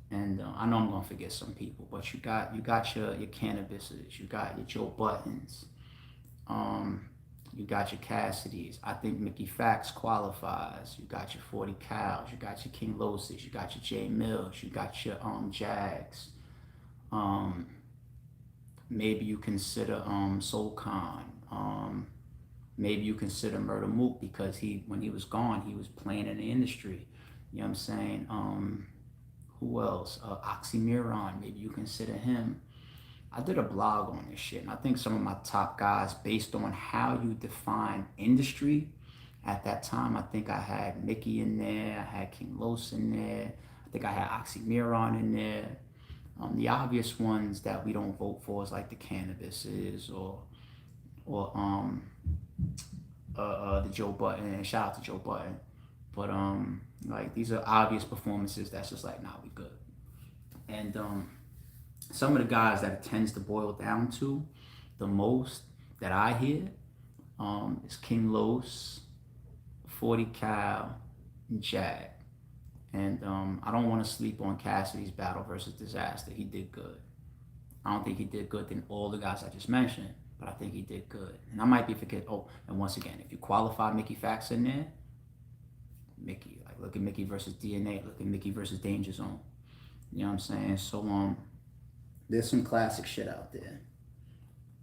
And I know I'm gonna forget some people, but you got your Cannabises, you got your Joe Buttons, you got your Cassidys. I think Mickey Fax qualifies. You got your 40 Cows, you got your King Loses, you got your J Mills, you got your Jags. Maybe you consider Soul Khan. Maybe you consider Murder Mook, because when he was gone, he was playing in the industry. You know what I'm saying? Who else? Oxymiron. Maybe you consider him. I did a blog on this shit, and I think some of my top guys, based on how you define industry at that time, I think I had Mickey in there, I had King Los in there, I think I had Oxymiron in there. The obvious ones that we don't vote for is like the Cannabises or the Joe Button, and shout out to Joe Button. But like, these are obvious performances that's just like, nah, we good. And some of the guys that it tends to boil down to the most that I hear is King Los, 40 Cal, and Jag. And I don't want to sleep on Cassidy's battle versus Disaster. He did good. I don't think he did good than all the guys I just mentioned, but I think he did good. And I might be forgetting. Oh, and once again, if you qualify Mickey Fax in there, Mickey, like, look at Mickey versus DNA, look at Mickey versus Danger Zone. You know what I'm saying? So there's some classic shit out there.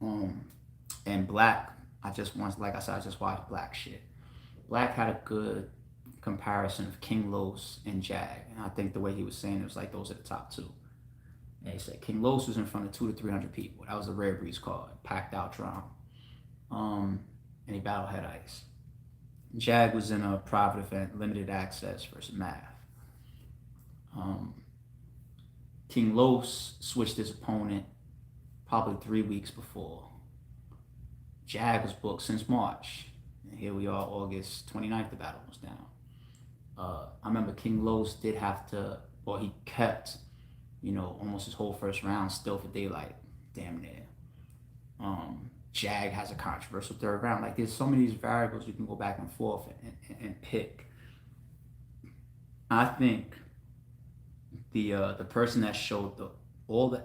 And Black, like I said, I just watched Black shit. Black had a good comparison of King Los and Jag, and I think the way he was saying it was like, those are the top two. And he said King Los was in front of 200 to 300 people. That was a Rare Breeds card, packed out drum. And he battled Head Ice. Jag was in a private event, limited access versus Math. King Los switched his opponent probably 3 weeks before. Jag was booked since March. And here we are, August 29th, the battle was down. I remember King Los did have to, or he kept, you know, almost his whole first round still for daylight, damn near. Jag has a controversial third round. Like, there's so many of these variables you can go back and forth and pick. I think the person that showed all the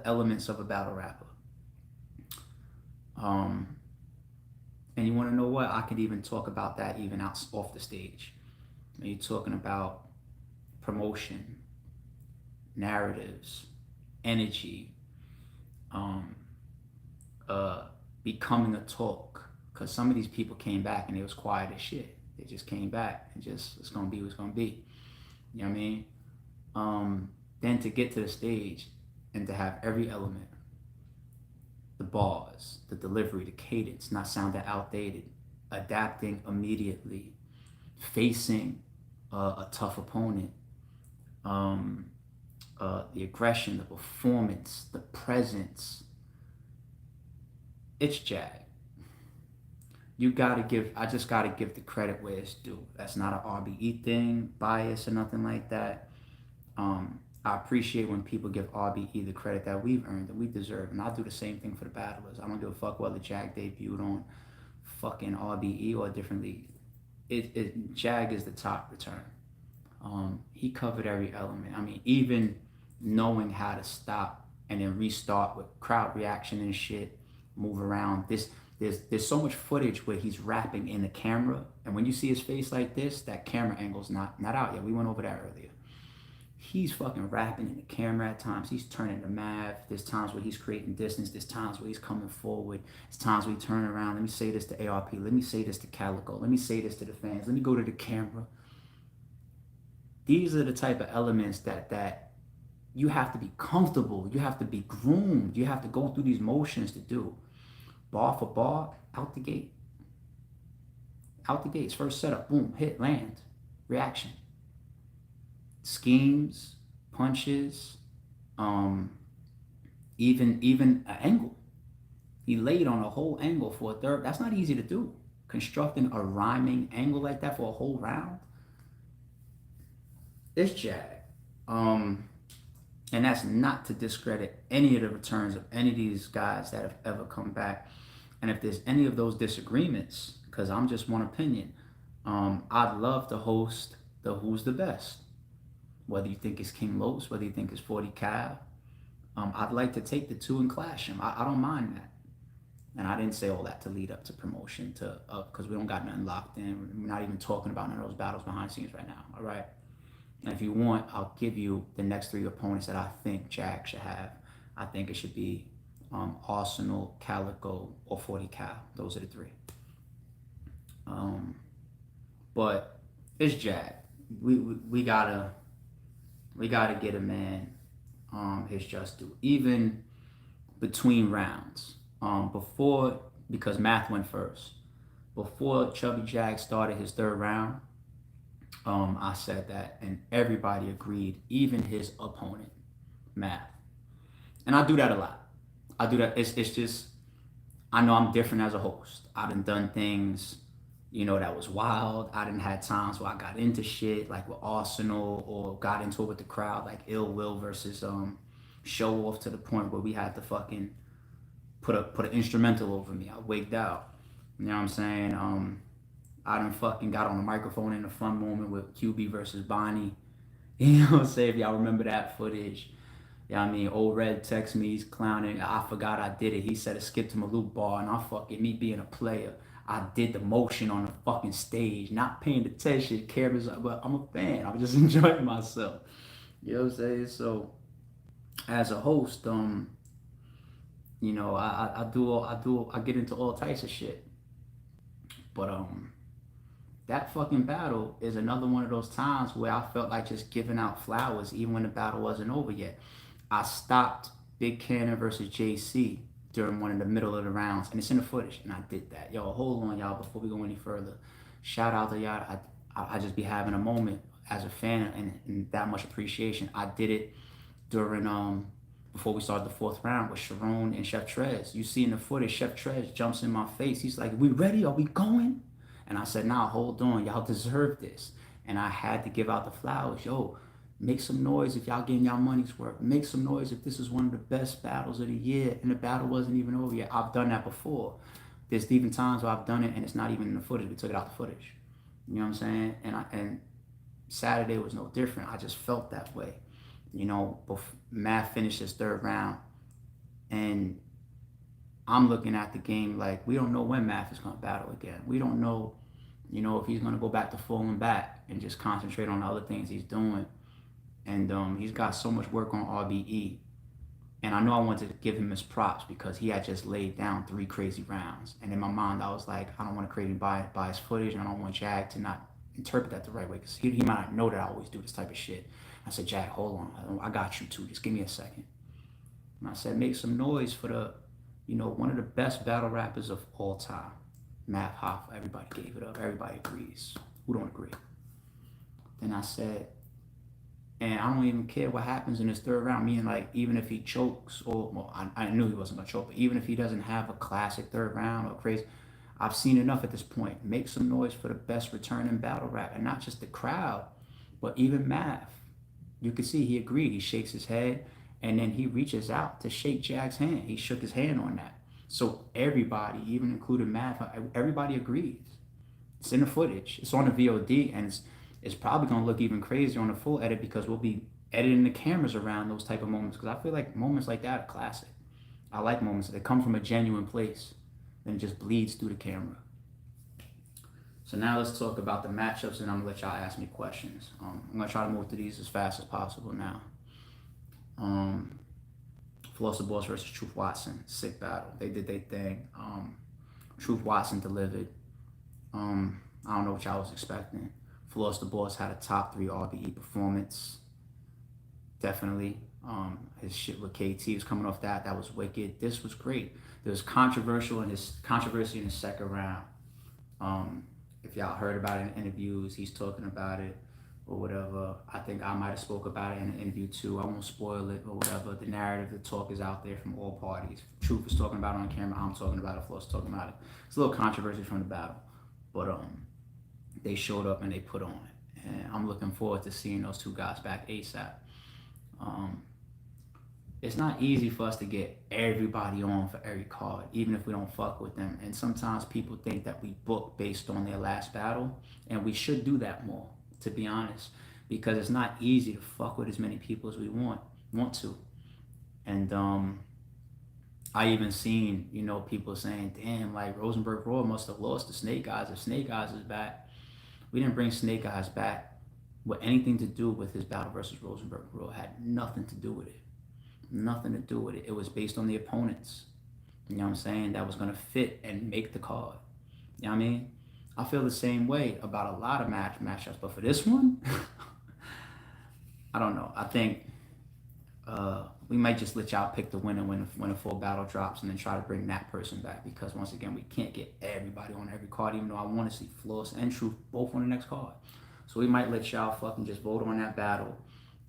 elements of a battle rapper. And you want to know what? I could even talk about that even off the stage. You're talking about promotion, narratives, energy, becoming a talk. Because some of these people came back and they was quiet as shit. They just came back and just, it's gonna be what's gonna be. You know what I mean? Then to get to the stage and to have every element, the bars, the delivery, the cadence, not sounding outdated, adapting immediately, facing a tough opponent, the aggression, the performance, the presence. It's Jag. I just gotta give the credit where it's due. That's not an RBE thing, bias or nothing like that. I appreciate when people give RBE the credit that we've earned, that we deserve, and I'll do the same thing for the battlers. I don't give a fuck whether Jag debuted on fucking RBE or a different league. Jag is the top return. He covered every element. I mean, even knowing how to stop and then restart with crowd reaction and shit, move around. There's so much footage where he's rapping in the camera, and when you see his face like this, that camera angle's not out yet. We went over that earlier. he's fucking rapping in the camera at times. He's turning the math. There's times where he's creating distance. There's times where he's coming forward. There's times where he turn around. Let me say this to ARP. Let me say this to Calico. Let me say this to the fans. Let me go to the camera. These are the type of elements that you have to be comfortable. You have to be groomed. You have to go through these motions to do. Bar for bar, out the gate. Out the gates. First setup, boom, hit, land, reaction. Schemes, punches, even an angle. He laid on a whole angle for a third. That's not easy to do. Constructing a rhyming angle like that for a whole round. It's Jag. And that's not to discredit any of the returns of any of these guys that have ever come back. And if there's any of those disagreements, because I'm just one opinion, I'd love to host the Who's the Best. Whether you think it's King Los, whether you think it's 40 Cal, I'd like to take the two and clash them. I don't mind that. And I didn't say all that to lead up to promotion, because we don't got nothing locked in. We're not even talking about none of those battles behind the scenes right now, all right? And if you want, I'll give you the next 3 opponents that I think Jag should have. I think it should be Arsenal, Calico, or 40 Cal. Those are the 3. But it's Jag. We gotta get a man his just due, even between rounds. Because Math went first. Before Chubby Jag started his 3rd round, I said that, and everybody agreed, even his opponent, Math. And I do that a lot. I do that. It's just, I know I'm different as a host. I done things, that was wild. I done had times where I got into shit, like with Arsenal, or got into it with the crowd, like Ill Will versus Show Off, to the point where we had to fucking put an instrumental over me. I wigged out. You know what I'm saying? I done fucking got on the microphone in a fun moment with QB versus Bonnie. You know what I'm saying? If y'all remember that footage. Yeah, I mean, Old Red texts me, he's clowning. I forgot I did it. He said a skip to my loop bar, and me being a player, I did the motion on the fucking stage, not paying attention, cameras, but I'm a fan. I was just enjoying myself. You know what I'm saying? So, as a host, I get into all types of shit. But that fucking battle is another one of those times where I felt like just giving out flowers even when the battle wasn't over yet. I stopped Big Cannon versus JC during one of the middle of the rounds, and it's in the footage, and I did that. Yo, hold on, y'all, before we go any further. Shout out to y'all. I just be having a moment as a fan and that much appreciation. I did it during before we started the 4th round with Sharon and Chef Trez. You see in the footage, Chef Trez jumps in my face. He's like, "We ready? Are we going?" And I said, "Nah, hold on. Y'all deserve this." And I had to give out the flowers. Yo, make some noise if y'all getting y'all money's worth. Make some noise if this is one of the best battles of the year and the battle wasn't even over yet. I've done that before. There's even times where I've done it and it's not even in the footage. We took it out the footage. You know what I'm saying? And Saturday was no different. I just felt that way. Matt finished his 3rd round, and I'm looking at the game like, we don't know when Math is going to battle again. We don't know, if he's going to go back to falling back and just concentrate on the other things he's doing. And he's got so much work on RBE. And I know I wanted to give him his props because he had just laid down 3 crazy rounds. And in my mind, I was like, I don't want to create bias footage, and I don't want Jag to not interpret that the right way, because he might not know that I always do this type of shit. I said, Jag, hold on. I got you too. Just give me a second. And I said, make some noise for the, one of the best battle rappers of all time, Math Hoffa. Everybody gave it up. Everybody agrees. Who don't agree? Then I said, and I don't even care what happens in this 3rd round. Meaning, like, even if he chokes, I knew he wasn't going to choke, but even if he doesn't have a classic 3rd round or crazy, I've seen enough at this point. Make some noise for the best return in battle rap. And not just the crowd, but even Math. You can see he agreed. He shakes his head, and then he reaches out to shake Jag's hand. He shook his hand on that. So everybody, even including Math, everybody agrees. It's in the footage. It's on the VOD, and it's probably going to look even crazier on the full edit because we'll be editing the cameras around those type of moments, because I feel like moments like that are classic. I like moments that come from a genuine place and it just bleeds through the camera. So now let's talk about the matchups, and I'm gonna let y'all ask me questions. I'm gonna try to move through these as fast as possible now. Floss the Boss versus Truth Watson, sick battle. They did their thing. Truth Watson delivered. I don't know what y'all was expecting. Floss the Boss had a top 3 RBE performance. Definitely. His shit with KT was coming off that. That was wicked. This was great. There was controversy in his second round. If y'all heard about it in interviews, he's talking about it or whatever. I think I might have spoke about it in an interview too. I won't spoil it or whatever. The narrative, the talk is out there from all parties. Truth is talking about it on camera. I'm talking about it. Floss talking about it. It's a little controversy from the battle, but they showed up and they put on it, and I'm looking forward to seeing those two guys back ASAP. It's not easy for us to get everybody on for every card, even if we don't fuck with them. And sometimes people think that we book based on their last battle, and we should do that more, to be honest, because it's not easy to fuck with as many people as we want to. And I even seen, people saying, damn, like Rosenberg Raw must have lost to Snake Eyes if Snake Eyes is back. We didn't bring Snake Eyes back with anything to do with his battle versus Rosenberg Raw. It had nothing to do with it. Nothing to do with it. It was based on the opponents. You know what I'm saying? That was going to fit and make the card. You know what I mean? I feel the same way about a lot of matchups, but for this one, I don't know. I think we might just let y'all pick the winner when a full battle drops, and then try to bring that person back, because once again, we can't get everybody on every card, even though I want to see Floss and Truth both on the next card. So we might let y'all fucking just vote on that battle,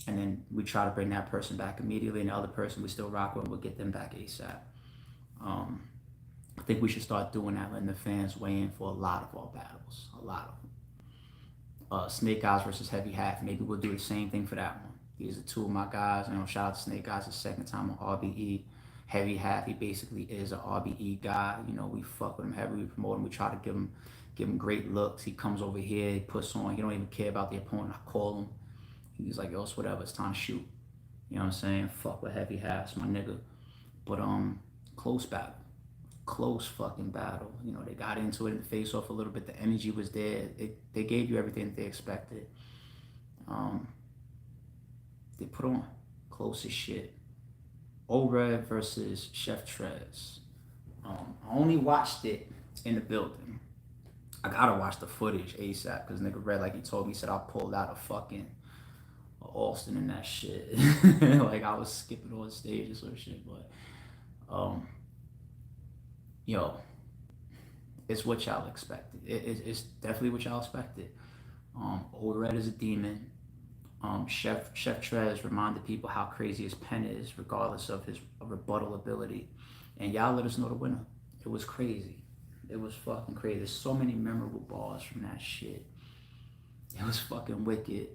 and then we try to bring that person back immediately, and the other person we still rock with, we'll get them back ASAP. I think we should start doing that, letting the fans weigh in for a lot of our battles. A lot of them. Snake Eyes versus Heavy Half. Maybe we'll do the same thing for that one. These are two of my guys. Shout out to Snake Eyes, his second time on RBE. Heavy Half, he basically is an RBE guy. We fuck with him heavily, we promote him, we try to give him great looks. He comes over here, he puts on, he don't even care about the opponent. I call him. He's like, yo, it's whatever, it's time to shoot. You know what I'm saying? Fuck with Heavy Half, my nigga. But close battle. Close fucking battle. They got into it in the face off a little bit. The energy was there. They gave you everything that they expected. They put on close as shit. O-Red versus Chef Trez. I only watched it in the building. I gotta watch the footage ASAP, because nigga Red, like he told me, he said I pulled out a fucking Austin and that shit. Like I was skipping on stage or some shit, but yo, it's what y'all expected. It's definitely what y'all expected. O-Red is a demon. Chef Trez reminded people how crazy his pen is, regardless of his rebuttal ability. And y'all let us know the winner. It was crazy. It was fucking crazy. There's so many memorable bars from that shit. It was fucking wicked.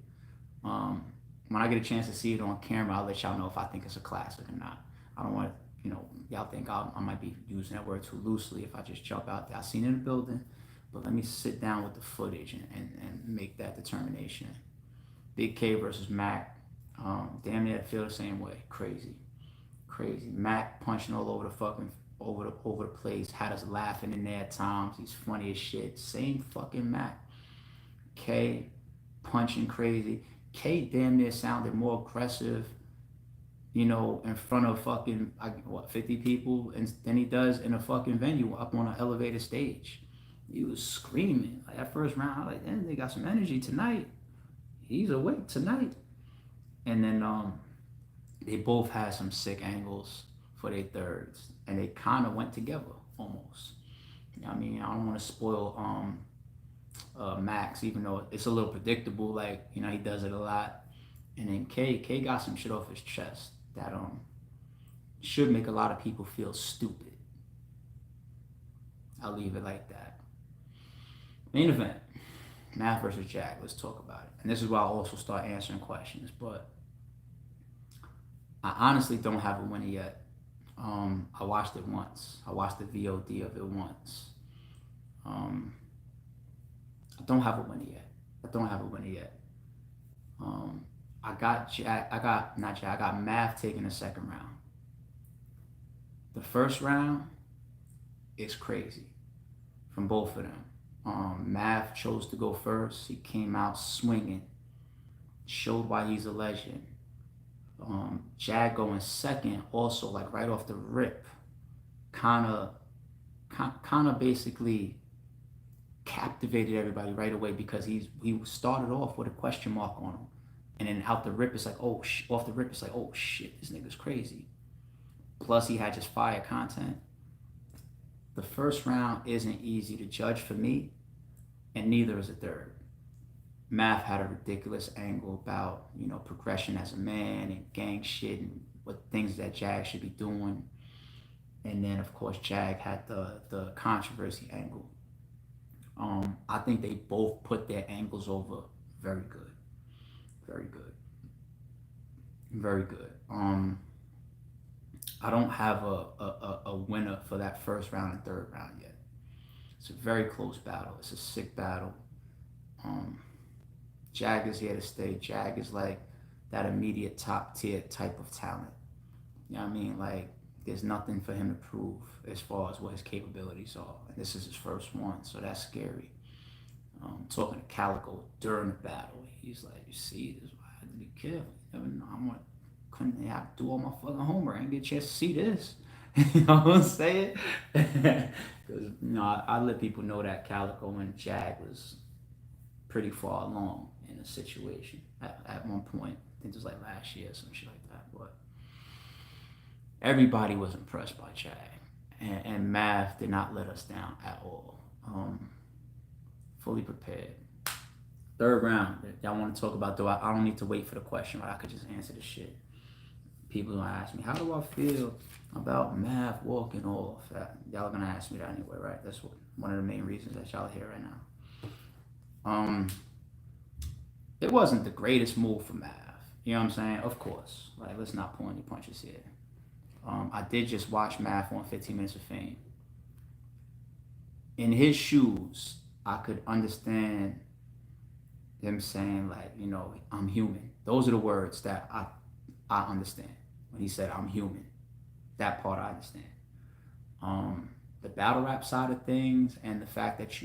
When I get a chance to see it on camera, I'll let y'all know if I think it's a classic or not. I don't want y'all think I might be using that word too loosely if I just jump out there. I seen it in the building, but let me sit down with the footage and make that determination. Big K versus Mac. Damn near feel the same way. Crazy. Mac punching all over the fucking over the place. Had us laughing in there at times. He's funny as shit. Same fucking Mac. K punching crazy. K damn near sounded more aggressive, in front of fucking 50 people, and than he does in a fucking venue up on an elevated stage. He was screaming. Like that first round, I was like, damn, they got some energy tonight. He's awake tonight. And then they both had some sick angles for their thirds, and they kind of went together almost. I mean, I don't want to spoil Max, even though it's a little predictable. Like, he does it a lot. And then K got some shit off his chest that should make a lot of people feel stupid. I'll leave it like that. Main event. Math versus Jag. Let's talk about it. And this is where I'll also start answering questions. But I honestly don't have a winner yet. I watched it once. I watched the VOD of it once. I don't have a winner yet. I got Math taking the second round. The first round is crazy from both of them. Math chose to go first. He came out swinging, showed why he's a legend. Jag going second, also like right off the rip, kind of basically captivated everybody right away because he started off with a question mark on him, and then out the rip it's like off the rip it's like, oh shit, this nigga's crazy. Plus he had just fire content. The first round isn't easy to judge for me, and neither is the third. Math had a ridiculous angle about, progression as a man and gang shit and what things that Jag should be doing. And then of course Jag had the controversy angle. I think they both put their angles over very good. Very good. Very good. I don't have a winner for that first round and third round yet. It's a very close battle. It's a sick battle. Um, Jag is here to stay. Jag is like that immediate top tier type of talent. You know what I mean? Like, there's nothing for him to prove as far as what his capabilities are. And this is his first one, so that's scary. Talking to Calico during the battle, he's like, you see, this is why I had to be careful. You never know. Couldn't have to do all my fucking homework. I didn't get a chance to see this. You know what I'm saying? Because, I let people know that Calico and Jag was pretty far along in a situation at one point. I think it was like last year or some shit like that. But everybody was impressed by Jag. And Math did not let us down at all. Fully prepared. Third round, y'all want to talk about, though, I don't need to wait for the question, right? I could just answer the shit. People gonna ask me, how do I feel about Math walking off? Y'all are gonna ask me that anyway, right? That's one of the main reasons that y'all are here right now. It wasn't the greatest move for Math. You know what I'm saying? Of course. Like, let's not pull any punches here. I did just watch Math on 15 Minutes of Fame. In his shoes, I could understand him saying, like, I'm human. Those are the words that I understand. When he said, I'm human. That part I understand. The battle rap side of things and the fact that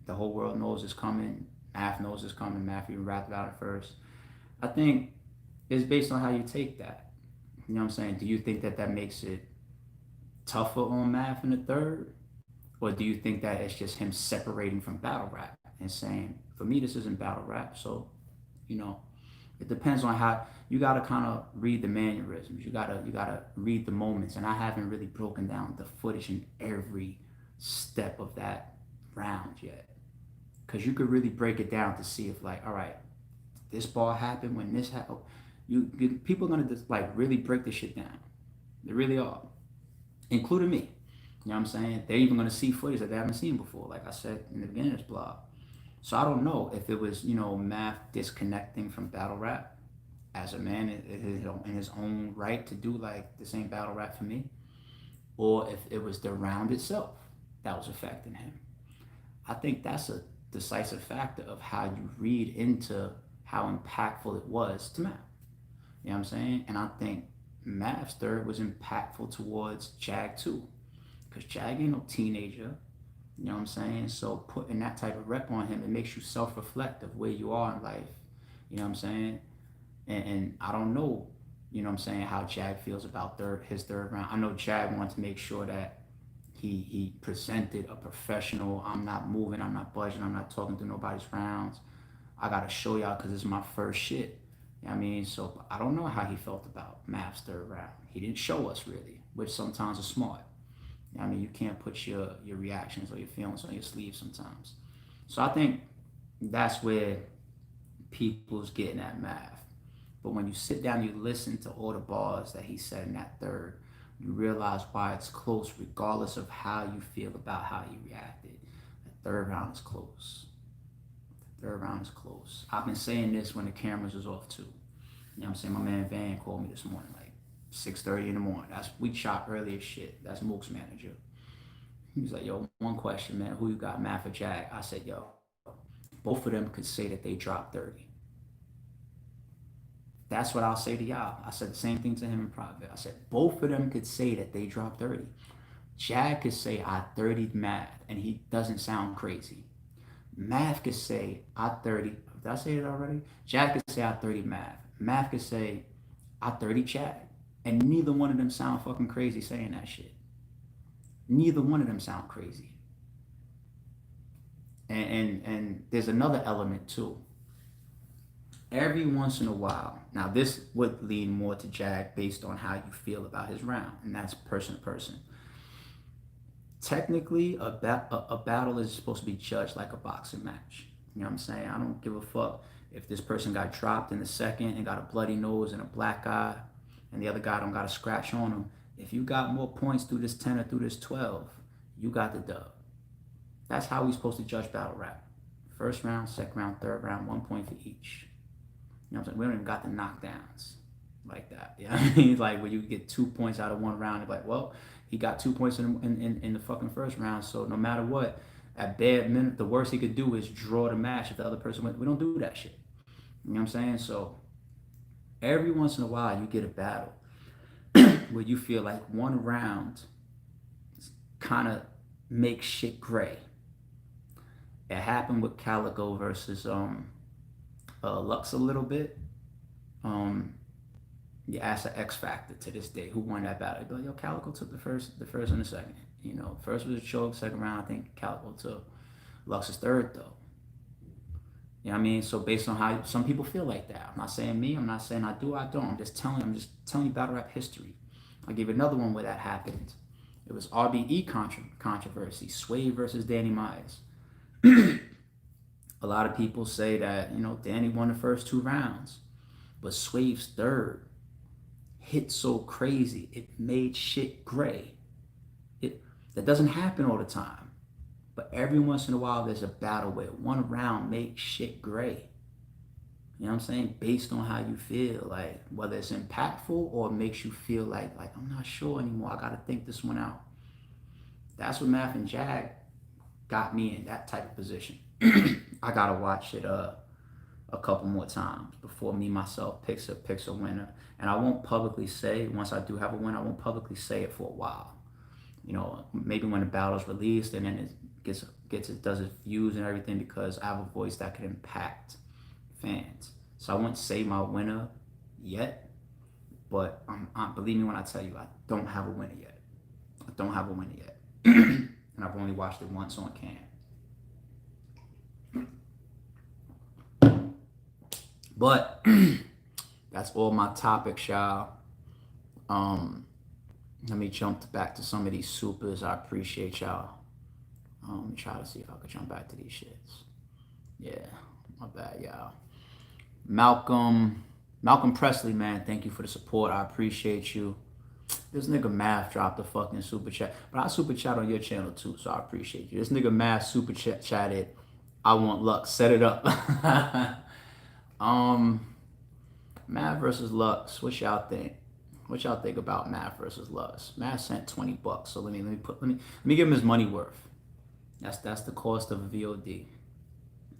the whole world knows it's coming, Math knows it's coming, Math even rapped about it first, I think it's based on how you take that. You know what I'm saying? Do you think that makes it tougher on Math in the third? Or do you think that it's just him separating from battle rap and saying, for me, this isn't battle rap, so, it depends on how you gotta kind of read the mannerisms. You gotta read the moments, and I haven't really broken down the footage in every step of that round yet, because you could really break it down to see if, like, all right, this ball happened when this happened. People are gonna just like really break this shit down. They really are, including me. You know what I'm saying? They're even gonna see footage that they haven't seen before, like I said in the beginning of this blog. So I don't know if it was, Math disconnecting from battle rap as a man in his own right to do like the same battle rap for me, or if it was the round itself that was affecting him. I think that's a decisive factor of how you read into how impactful it was to Math. You know what I'm saying? And I think Math's third was impactful towards Jag too, because Jag ain't no teenager. You know what I'm saying? So putting that type of rep on him, it makes you self-reflect of where you are in life. You know what I'm saying? And I don't know, you know what I'm saying, how Jag feels about his third round. I know Jag wanted to make sure that he presented a professional, I'm not moving, I'm not budging, I'm not talking through nobody's rounds. I got to show y'all because it's my first shit. You know what I mean? So I don't know how he felt about Math's third round. He didn't show us really, which sometimes is smart. I mean, you can't put your reactions or your feelings on your sleeve sometimes. So I think that's where people's getting at Math. But when you sit down, you listen to all the bars that he said in that third, you realize why it's close regardless of how you feel about how he reacted. The third round is close. The third round is close. I've been saying this when the cameras was off too. You know what I'm saying? My man Van called me this morning, like 6:30 in the morning. We shot early as shit. That's Mook's manager. He was like, yo, one question, man. Who you got, Math or Jag? I said, yo, both of them could say that they dropped 30. That's what I'll say to y'all. I said the same thing to him in private. I said, both of them could say that they dropped 30. Jag could say, I 30'd Math, and he doesn't sound crazy. Math could say I 30. Did I say it already? Jag could say I 30 Math. Math could say I 30 Jag. And neither one of them sound fucking crazy saying that shit. Neither one of them sound crazy. And there's another element too. Every once in a while, now this would lean more to Jag based on how you feel about his round, and that's person to person. Technically, a battle is supposed to be judged like a boxing match. You know what I'm saying? I don't give a fuck if this person got dropped in the second and got a bloody nose and a black eye, and the other guy don't got a scratch on him. If you got more points through this 10 or through this 12, you got the dub. That's how we supposed to judge battle rap. First round, second round, third round, 1 point for each. You know what I'm saying? We don't even got the knockdowns like that. You know what I mean? Like where you get 2 points out of one round, you're like, well, he got 2 points in the fucking first round, so no matter what, at bad minute, the worst he could do is draw the match if the other person went. We don't do that shit. You know what I'm saying? So every once in a while, you get a battle where you feel like one round kind of makes shit gray. It happened with Calico versus Lux a little bit. You ask an X Factor to this day who won that battle. You'd be like, yo, Calico took the first and the second. You know, first was a choke, second round I think Calico took. Lux is third though. You know what I mean? So based on how some people feel like that. I'm not saying me, I'm not saying I do, I don't. I'm just telling you battle rap history. I'll give you another one where that happened. It was RBE controversy, Sway versus Danny Myers. A lot of people say that, you know, Danny won the first 2 rounds, but Swave's third hit so crazy, it made shit gray. That doesn't happen all the time, but every once in a while there's a battle where one round makes shit gray. You know what I'm saying? Based on how you feel, like whether it's impactful or makes you feel like I'm not sure anymore. I gotta think this one out. That's what Math and Jag got me in that type of position. I gotta watch it a couple more times before me myself picks a winner. And I won't publicly say, once I do have a winner, I won't publicly say it for a while. You know, maybe when the battle's released and then it does its views and everything, because I have a voice that can impact fans. So I won't say my winner yet, but believe me when I tell you, I don't have a winner yet. I don't have a winner yet. And I've only watched it once on cam. But that's all my topics, y'all. Let me jump back to some of these supers. I appreciate y'all. Let me try to see if I can jump back to these shits. Yeah, my bad, y'all. Malcolm Presley, man, thank you for the support. I appreciate you. This nigga Math dropped a fucking super chat, but I super chat on your channel too, so I appreciate you. This nigga Math super chatted, I want Lux, set it up. Math versus Lux, what y'all think? What y'all think about Math versus Lux? Math sent $20, so let me give him his money worth. That's the cost of a VOD,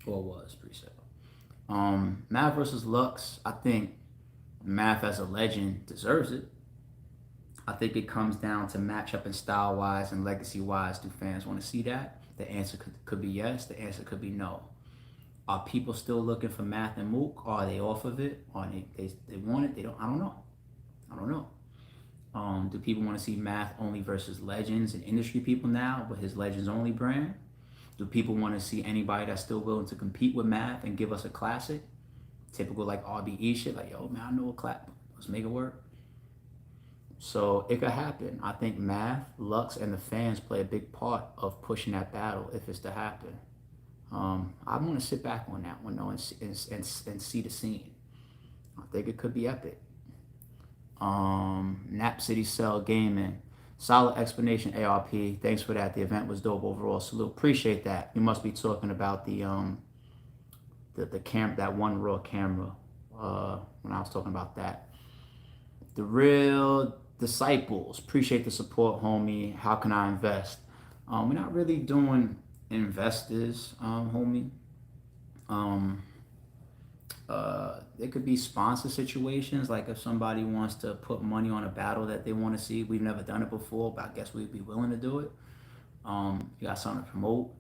or was pre-sale. Math versus Lux, I think Math as a legend deserves it. I think it comes down to matchup and style wise and legacy wise. Do fans want to see that? The answer could be yes. The answer could be no. Are people still looking for Math and Mook? Are they off of it? Or they want it? They don't. I don't know. Do people want to see Math only versus legends and industry people now with his legends only brand? Do people want to see anybody that's still willing to compete with Math and give us a classic? Typical like RBE shit, like, yo, man, I know a clap. Let's make it work. So it could happen. I think Math, Lux, and the fans play a big part of pushing that battle if it's to happen. I want to sit back on that one though and see the scene. I think it could be epic. Nap City Cell Gaming, solid explanation. ARP, thanks for that. The event was dope overall. Salute, appreciate that. You must be talking about the cam, that one raw camera. When I was talking about that, the real disciples, appreciate the support, homie. How can I invest? We're not really doing investors, homie. There could be sponsor situations, like if somebody wants to put money on a battle that they want to see. We've never done it before, but I guess we'd be willing to do it. You got something to promote.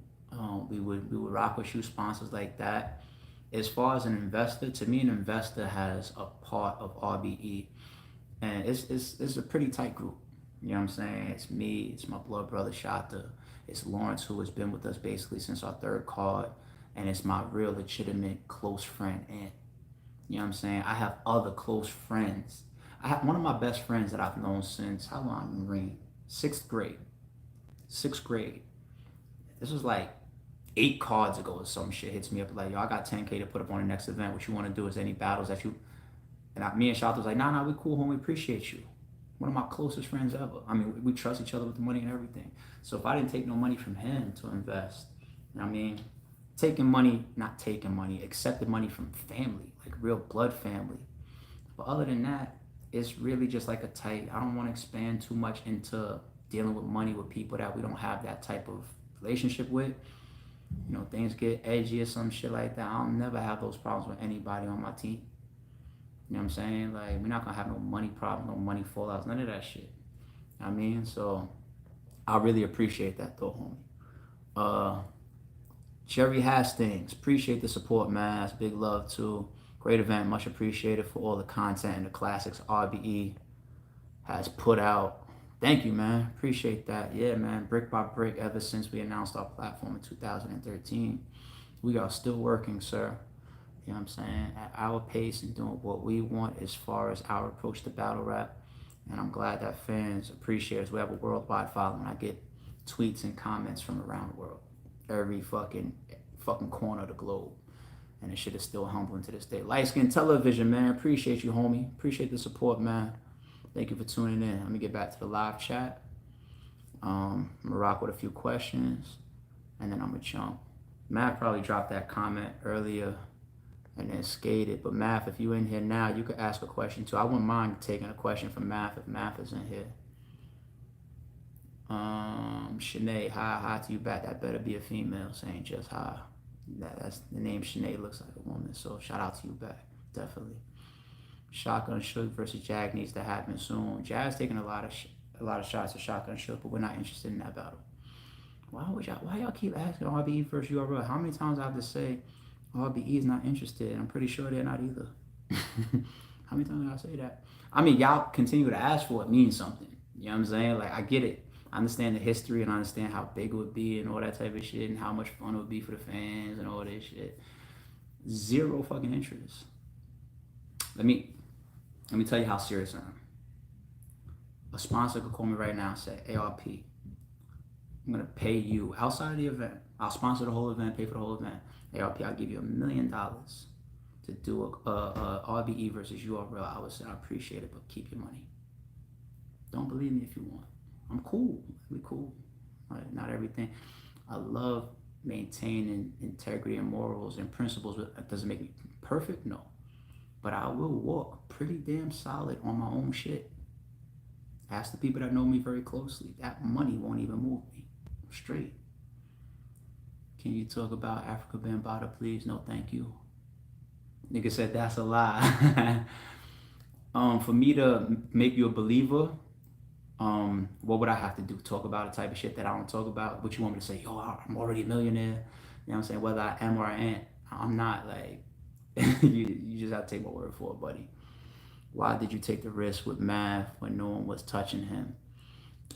We would rock with shoe sponsors like that. As far as an investor, to me, an investor has a part of RBE, and it's a pretty tight group. You know what I'm saying? It's me, it's my blood brother Shata, it's Lawrence, who has been with us basically since our third card, and it's my real legitimate close friend Ant. You know what I'm saying? I have other close friends. I have one of my best friends that I've known since how long, Marine? Sixth grade. Sixth grade. This was like 8 cards ago or some shit. Hits me up like, yo, I got 10K to put up on the next event. What you want to do is any battles that you. Me and Shata was like, nah, we cool, homie. We appreciate you. One of my closest friends ever. I mean, we trust each other with the money and everything. So if I didn't take no money from him to invest, you know what I mean? Not taking money, accepted money from family, like real blood family. But other than that, it's really just like a tight, I don't want to expand too much into dealing with money with people that we don't have that type of relationship with. You know, things get edgy or some shit like that. I'll never have those problems with anybody on my team. You know what I'm saying? Like, we're not gonna have no money problem, no money fallouts, none of that shit. You know what I mean? So I really appreciate that though, homie. Jerry Hastings, appreciate the support, man. That's big love too. Great event, much appreciated for all the content and the classics RBE has put out. Thank you, man. Appreciate that. Yeah, man. Brick by brick, ever since we announced our platform in 2013, we are still working, sir. You know what I'm saying? At our pace and doing what we want as far as our approach to battle rap. And I'm glad that fans appreciate us. We have a worldwide following. I get tweets and comments from around the world. Every fucking corner of the globe. And this shit is still humbling to this day. Light Skin Television, man. Appreciate you, homie. Appreciate the support, man. Thank you for tuning in. Let me get back to the live chat. I'm gonna rock with a few questions, and then I'm gonna jump. Matt probably dropped that comment earlier and then skated. But Math, if you in here now, you could ask a question too. I wouldn't mind taking a question from Math if Math is in here. Shanae, hi to you back. That better be a female saying just hi. That's the name. Shanae looks like a woman, so shout out to you back, definitely. Shotgun Shook versus Jag needs to happen soon. Jag's taking a lot of shots at Shotgun Shook, but we're not interested in that battle. Why y'all keep asking RBE versus URL? How many times I have to say RBE is not interested? I'm pretty sure they're not either. How many times did I say that? I mean, y'all continue to ask for it means something. You know what I'm saying? Like, I get it. I understand the history and I understand how big it would be and all that type of shit and how much fun it would be for the fans and all this shit. Zero fucking interest. Let me tell you how serious I am. A sponsor could call me right now and say, ARP, I'm gonna pay you outside of the event. I'll sponsor the whole event, pay for the whole event. ARP, I'll give you $1 million to do a RBE versus URL. I would say I appreciate it, but keep your money. Don't believe me if you want. I'm cool. We cool. Right? Not everything. I love maintaining integrity and morals and principles. That doesn't make me perfect, no. But I will walk pretty damn solid on my own shit. Ask the people that know me very closely. That money won't even move me. I'm straight. Can you talk about Africa Bambaataa, please? No, thank you. Nigga said that's a lie. For me to make you a believer, what would I have to do? Talk about a type of shit that I don't talk about? What you want me to say? Yo, I'm already a millionaire. You know what I'm saying? Whether I am or I ain't, I'm not. Like, you just have to take my word for it, buddy. Why did you take the risk with Math when no one was touching him?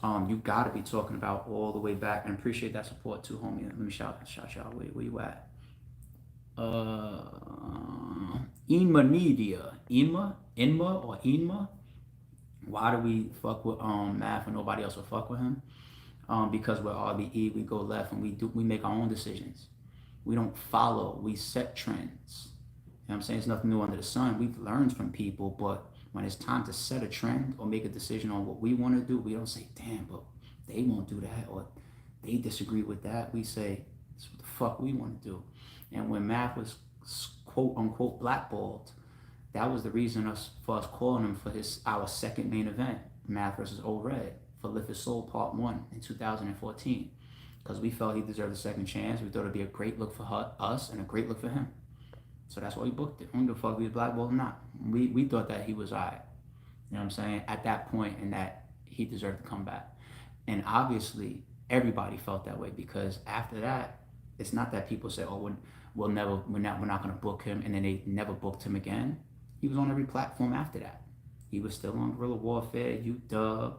You gotta be talking about all the way back, and appreciate that support too, homie. Let me shout y'all. Where you at? Inma Media. Inma. Why do we fuck with Math when nobody else will fuck with him? Because we're RBE, we go left and we make our own decisions. We don't follow, we set trends. You know what I'm saying? It's nothing new under the sun. We've learned from people, but when it's time to set a trend or make a decision on what we want to do, we don't say, damn, but they won't do that, or they disagree with that. We say, that's what the fuck we want to do. And when Math was quote unquote blackballed, that was the reason for us calling him for our second main event, Math versus Old Red, for Lift His Soul Part 1 in 2014. Because we felt he deserved a second chance. We thought it'd be a great look for us and a great look for him. So that's why we booked it. I don't give a fuck if he was blackballed or not. We thought that he was all right. You know what I'm saying? At that point, and that he deserved to come back. And obviously, everybody felt that way because after that, It's not that people say, "Oh, we're not gonna book him," and then they never booked him again. He was on every platform after that. He was still on Guerrilla Warfare, UW,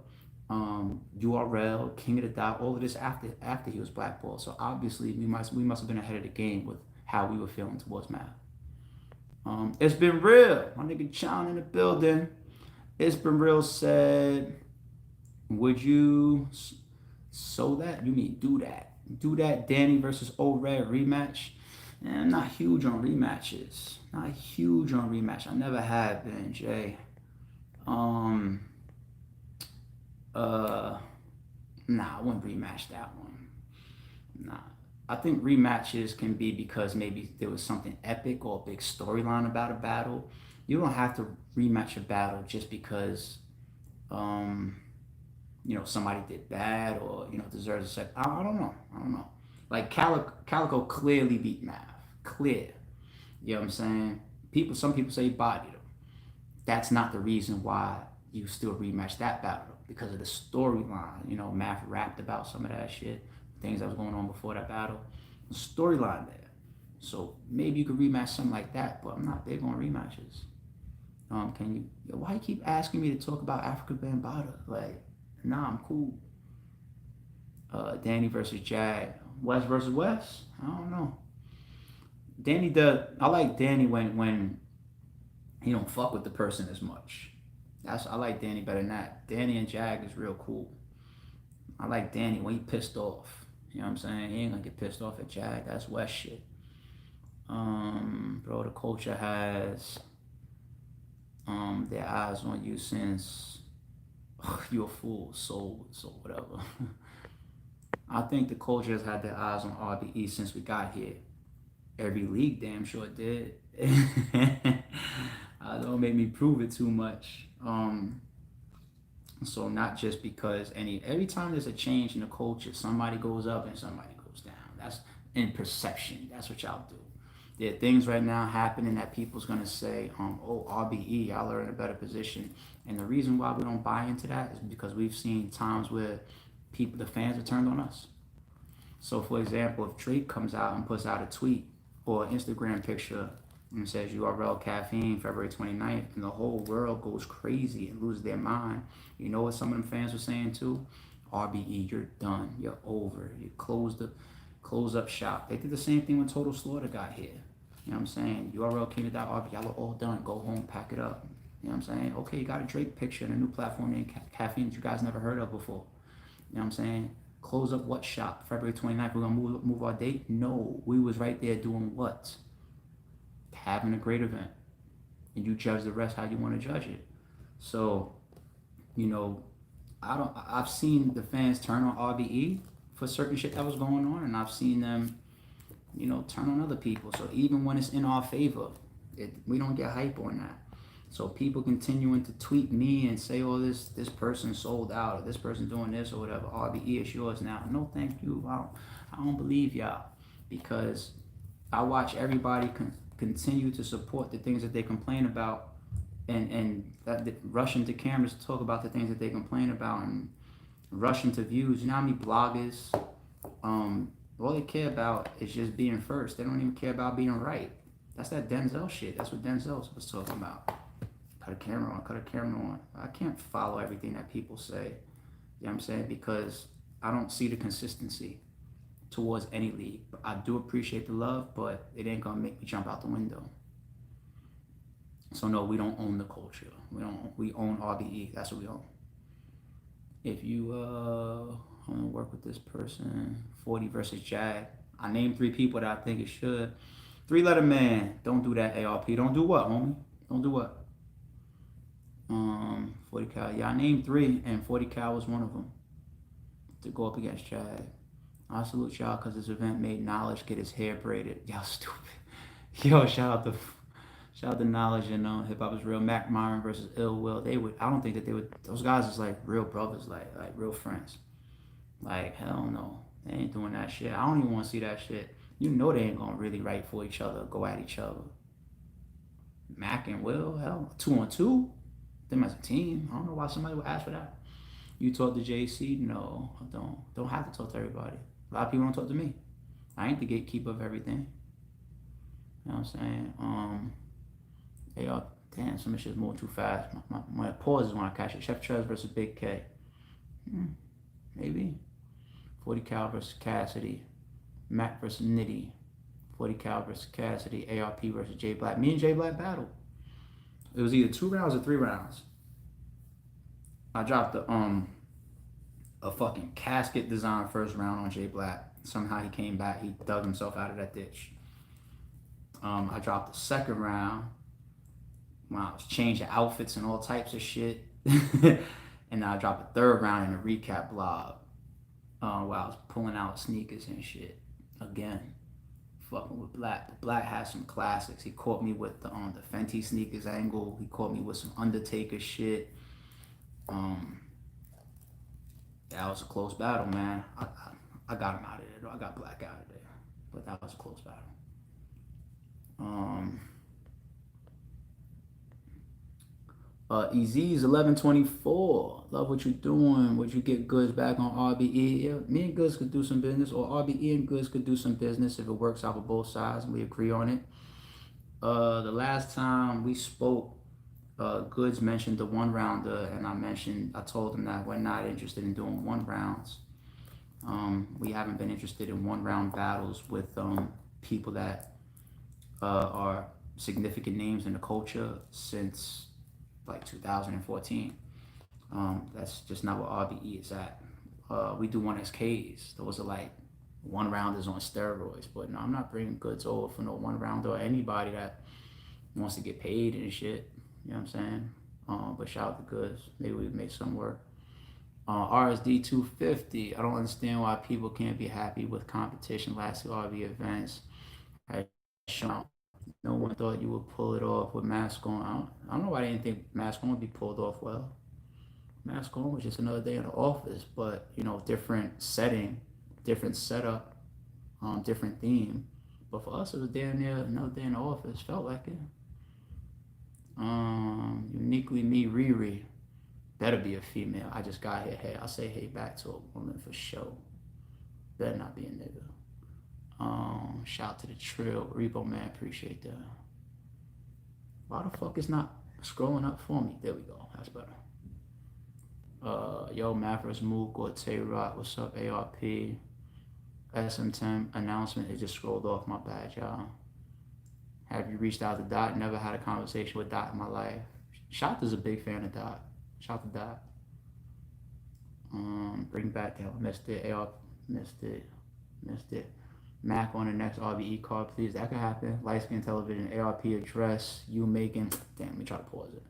URL, King of the Dot, all of this after he was blackballed. So obviously we must have been ahead of the game with how we were feeling towards Mav. It's been real. My nigga Chown in the building. It's been real said. Would you so that? You mean do that? Do that Danny versus Old Red rematch? And I'm not huge on rematches. Not huge on rematch. I never have been, Jay. Nah, I wouldn't rematch that one. Nah. I think rematches can be because maybe there was something epic or a big storyline about a battle. You don't have to rematch a battle just because somebody did bad or, deserves a set. I don't know. Like Calico clearly beat Mav. Clear. You know what I'm saying? Some people say he bodied him. That's not the reason why you still rematch that battle, because of the storyline. Mav rapped about some of that shit, things that was going on before that battle. The storyline there. So maybe you could rematch something like that, but I'm not big on rematches. Why you keep asking me to talk about Africa Bambaataa? Like, nah, I'm cool. Danny versus Jag. West versus West? I don't know. I like Danny when he don't fuck with the person as much. I like Danny better than that. Danny and Jag is real cool. I like Danny when he pissed off. You know what I'm saying? He ain't gonna get pissed off at Jag. That's West shit. Bro, the culture has their eyes on you since you're a fool, so whatever. I think the culture has had their eyes on RBE since we got here. Every league damn sure did. Don't make me prove it too much. So not just because every time there's a change in the culture, somebody goes up and somebody goes down. That's in perception. That's what y'all do. There are things right now happening that people's gonna say, RBE, y'all are in a better position. And the reason why we don't buy into that is because we've seen times where the fans have turned on us. So for example, if Drake comes out and puts out a tweet or an Instagram picture and says URL caffeine February 29th, and the whole world goes crazy and loses their mind, you know what some of them fans were saying too? RBE, you're done, you're over, you close up shop. They did the same thing when Total Slaughter got here. You know what I'm saying? URL came to that RBE, y'all are all done, go home, pack it up. You know what I'm saying? Okay, you got a Drake picture and a new platform named Caffeine that you guys never heard of before. You know what I'm saying? Close up what shop? February 29th, we're gonna move our date? No, we was right there doing what? Having a great event. And you judge the rest how you want to judge it. So, I've seen the fans turn on RBE for certain shit that was going on, and I've seen them, turn on other people. So even when it's in our favor, we don't get hype on that. So people continuing to tweet me and say, "Oh, this person sold out, or this person doing this or whatever. RBE is yours now." No, thank you. I don't believe y'all, because I watch everybody continue to support the things that they complain about, and rush into cameras to talk about the things that they complain about, and rush into views. You know how many bloggers, all they care about is just being first. They don't even care about being right. That's that Denzel shit. That's what Denzel was talking about. Cut a camera on. I can't follow everything that people say. You know what I'm saying? Because I don't see the consistency towards any league. I do appreciate the love, but it ain't gonna make me jump out the window. So no, we don't own the culture. We own RBE. That's what we own. If you want to work with this person, 40 versus Jag. I named 3 people that I think it should. 3-letter man. Don't do that, ARP. Don't do what, homie? Don't do what? 40 cal. Yeah, I named 3, and 40 cal was one of them to go up against Jag. I salute y'all because this event made Knowledge get his hair braided. Y'all stupid. Yo, shout out to Knowledge and Hip Hop is Real. Mac Myron versus Ill Will. I don't think that they would. Those guys is like real brothers, like real friends. Like hell no, they ain't doing that shit. I don't even want to see that shit. They ain't gonna really write for each other, go at each other. Mac and Will, hell, 2-on-2. Them as a team. I don't know why somebody would ask for that. You talk to JC? No, I don't. Don't have to talk to everybody. A lot of people don't talk to me. I ain't the gatekeeper of everything. You know what I'm saying? Hey, damn, some of this shit's moving too fast. My pause is when I catch it. Chef Trez versus Big K. Maybe. 40 Cal versus Cassidy. Mac versus Nitty. 40 Cal versus Cassidy. ARP versus J Black. Me and J Black battled. It was either 2 rounds or 3 rounds. I dropped a fucking casket design first round on J Black. Somehow he came back. He dug himself out of that ditch. I dropped the second round when I was changing outfits and all types of shit. And I dropped the third round in a recap blog while I was pulling out sneakers and shit. Again, fucking with Black. Black has some classics. He caught me with the Fenty sneakers angle. He caught me with some Undertaker shit. That was a close battle, man. I got him out of there, though. I got Black out of there. But that was a close battle. EZ's 1124. Love what you're doing. Would you get Goods back on RBE? Yeah, me and Goods could do some business, or RBE and Goods could do some business if it works out for both sides and we agree on it. The last time we spoke, Goods mentioned the 1-rounder, and I told him that we're not interested in doing 1 rounds. We haven't been interested in 1-round battles with people that are significant names in the culture since like 2014. That's just not what RBE is at. We do 1SKs. Those are like 1-rounders on steroids. But no, I'm not bringing Goods over for no 1-rounder or anybody that wants to get paid and shit. You know what I'm saying? But shout out to Goods. Maybe we make some work. RSD 250. I don't understand why people can't be happy with competition. Last RV events had shown. No one thought you would pull it off with Mask On. I don't know why they didn't think Mask On would be pulled off well. Mask On was just another day in the office, but you know, different setting, different setup, different theme. But for us, it was damn near another day in the office. Felt like it. Uniquely me, Riri. Better be a female. I just got here. Hey, I'll say hey back to a woman for sure. Better not be a nigga. Shout to the Trill. Repo Man, appreciate that. Why the fuck is not scrolling up for me? There we go. That's better. Yo, Mavericks Mook or Tay Rock. What's up, ARP? SM10 announcement. It just scrolled off. My bad, y'all. Have you reached out to Dot? Never had a conversation with Dot in my life. Shot is a big fan of Dot. Shout to Dot. Bring back that. Missed it. AR missed it. Mac on the next RBE card, please. That could happen. Light Skin Television, ARP address, you making. Damn, let me try to pause it.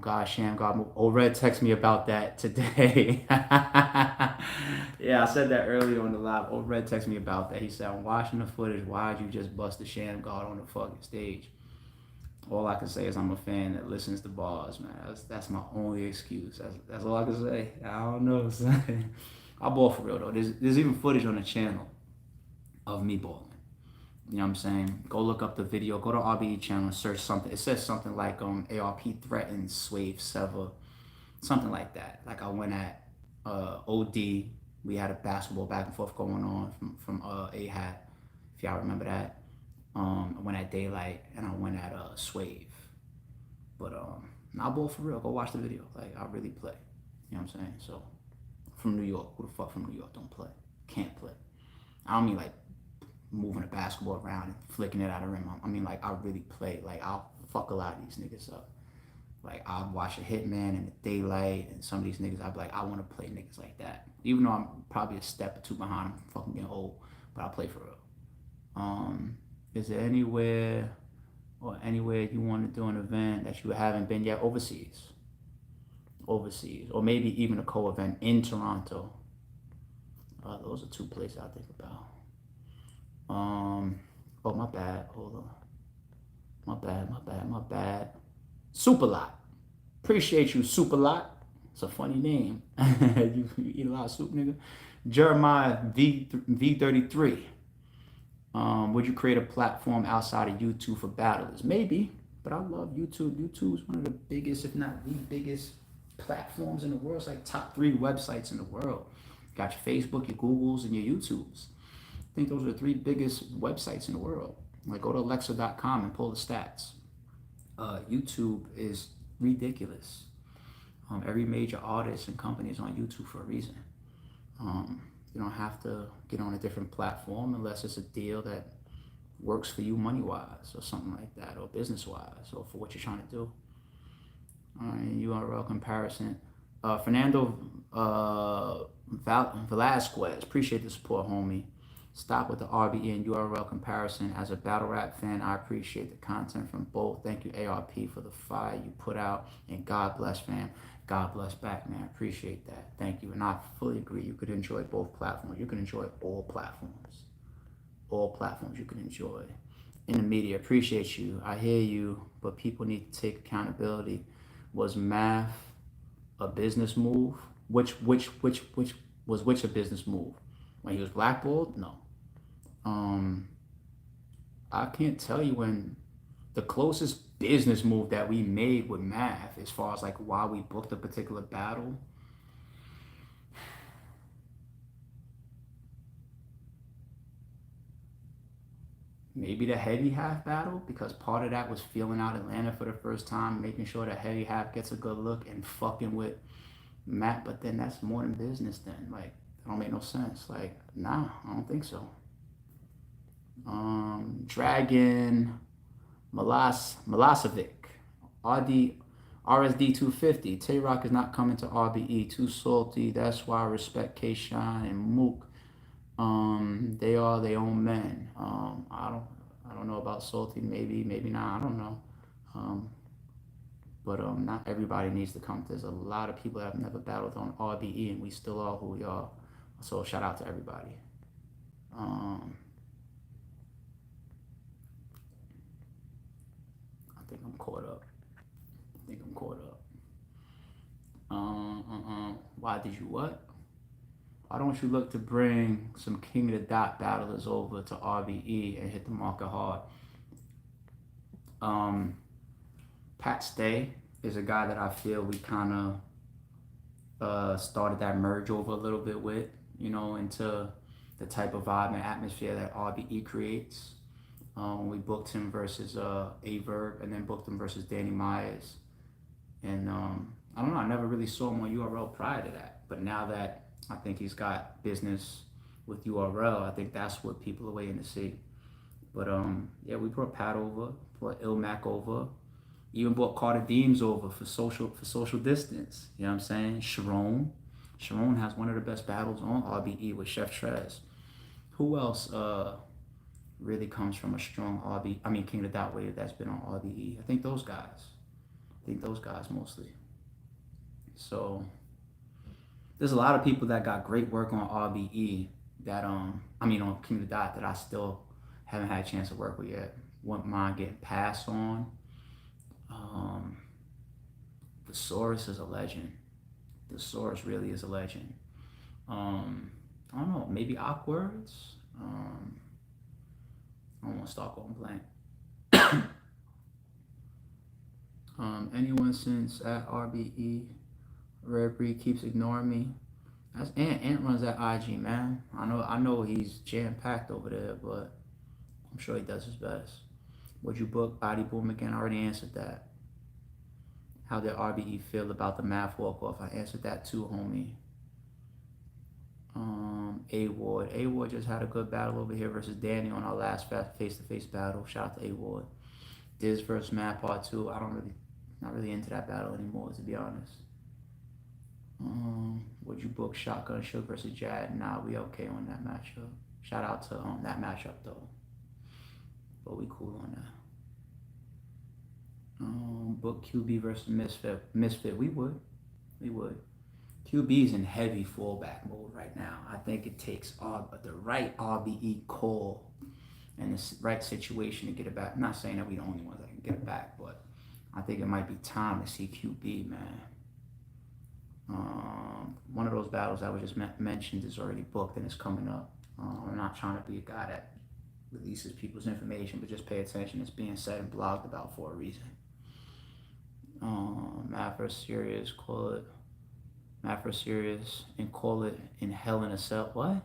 God, Sham, God move. Oh, Red text me about that today. Yeah, I said that earlier on the live. Oh, Red text me about that. He said, I'm watching the footage. Why'd you just bust the Sham God on the fucking stage? All I can say is I'm a fan that listens to bars, man. That's my only excuse. That's all I can say. I don't know. I ball for real though. There's even footage on the channel of me balling. You know what I'm saying? Go look up the video. Go to RBE channel and search something. It says something like ARP threatens Swave Sever, something like that. Like I went at OD. We had a basketball back and forth going on from A-Hat, if y'all remember that. I went at Daylight and I went at Swave. But I ball for real. Go watch the video. Like I really play. You know what I'm saying? So from New York. Who the fuck from New York don't play? Can't play. I don't mean like moving a basketball around and flicking it out of rim. I mean like I really play. Like I'll fuck a lot of these niggas up. Like I'll watch a Hitman and the Daylight and some of these niggas. I'll be like, I want to play niggas like that. Even though I'm probably a step or two behind them, fucking getting old, but I'll play for real. Is there anywhere you want to do an event that you haven't been yet overseas, or maybe even a co-event in Toronto? Those are 2 places I think about. Oh, my bad. Hold on. My bad. Super Lot. Appreciate you, Super Lot. It's a funny name. You eat a lot of soup, nigga. Jeremiah V33. Would you create a platform outside of YouTube for battlers? Maybe, but I love YouTube. YouTube is one of the biggest, if not the biggest platforms in the world. It's like top 3 websites in the world. You got your Facebook, your Googles, and your YouTubes. think those are the 3 biggest websites in the world. Like, go to Alexa.com and pull the stats. YouTube is ridiculous. Every major artist and company is on YouTube for a reason. You don't have to get on a different platform unless it's a deal that works for you money-wise or something like that, or business-wise, or for what you're trying to do. URL comparison. Fernando Velasquez, appreciate the support, homie. Stop with the RBE and URL comparison. As a battle rap fan, I appreciate the content from both. Thank you, ARP, for the fire you put out, and God bless, fam. God bless back, man. Appreciate that. Thank you. And I fully agree. You could enjoy both platforms. You can enjoy all platforms. All platforms you can enjoy. In the media, appreciate you. I hear you, but people need to take accountability. Was math a business move? Which a business move? When he was blackballed? No. I can't tell you when the closest business move that we made with math, as far as like why we booked a particular battle. Maybe the heavy half battle, because part of that was feeling out Atlanta for the first time, making sure that heavy half gets a good look and fucking with Matt. But then that's more than business then. Like, that don't make no sense. Like, nah, I don't think so. Dragon Milosevic, RSD 250. Tay-Rock is not coming to RBE. Too salty. That's why I respect K-Shine and Mook. They are their own men. I don't know about salty. Maybe not. I don't know. But not everybody needs to come. There's a lot of people that have never battled on RBE, and we still are who we are. So shout out to everybody. I think I'm caught up. Why did you what? Why don't you look to bring some King of the Dot battlers over to RBE and hit the market hard? Pat Stay is a guy that I feel we kind of started that merge over a little bit with, you know, into the type of vibe and atmosphere that RBE creates. We booked him versus Averb, and then booked him versus Danny Myers. And I don't know, I never really saw him on URL prior to that. But now that I think he's got business with URL, I think that's what people are waiting to see. But yeah, we brought Pat over, brought Ilmac over, even brought Carter Deems over for social distance. You know what I'm saying? Sharon has one of the best battles on RBE with Chef Trez. Who else really comes from a strong King of the Dot wave that's been on RBE? I think those guys mostly. So there's a lot of people that got great work on RBE that on King of the Dot that I still haven't had a chance to work with yet. Wouldn't mind getting passed on. Thesaurus is a legend. Thesaurus really is a legend. I don't know, maybe Awkwords. I don't want to start going blank. Anyone since at RBE, Red Breed keeps ignoring me. That's Ant. Ant runs that IG, man. I know he's jam-packed over there, but I'm sure he does his best. Would you book Body Boom again? I already answered that. How did RBE feel about the math walk-off? I answered that too, homie. A-Ward just had a good battle over here versus Danny on our last face-to-face battle. Shout out to A-Ward. Diz versus Math Part 2. Not really into that battle anymore, to be honest. Would you book Shotgun Shook versus Jag? Nah, we okay on that matchup. Shout out to that matchup though. But we cool on that. Book QB versus Misfit. We would. QB's in heavy fallback mode right now. I think it takes the right RBE call and the right situation to get it back. I'm not saying that we're the only ones that can get it back, but I think it might be time to see QB, man. One of those battles that was just mentioned is already booked and it's coming up. I'm not trying to be a guy that releases people's information, but just pay attention. It's being said and blogged about for a reason. Math versus Serious, call it Math versus Serious, and call it In Hell in a Cell. What?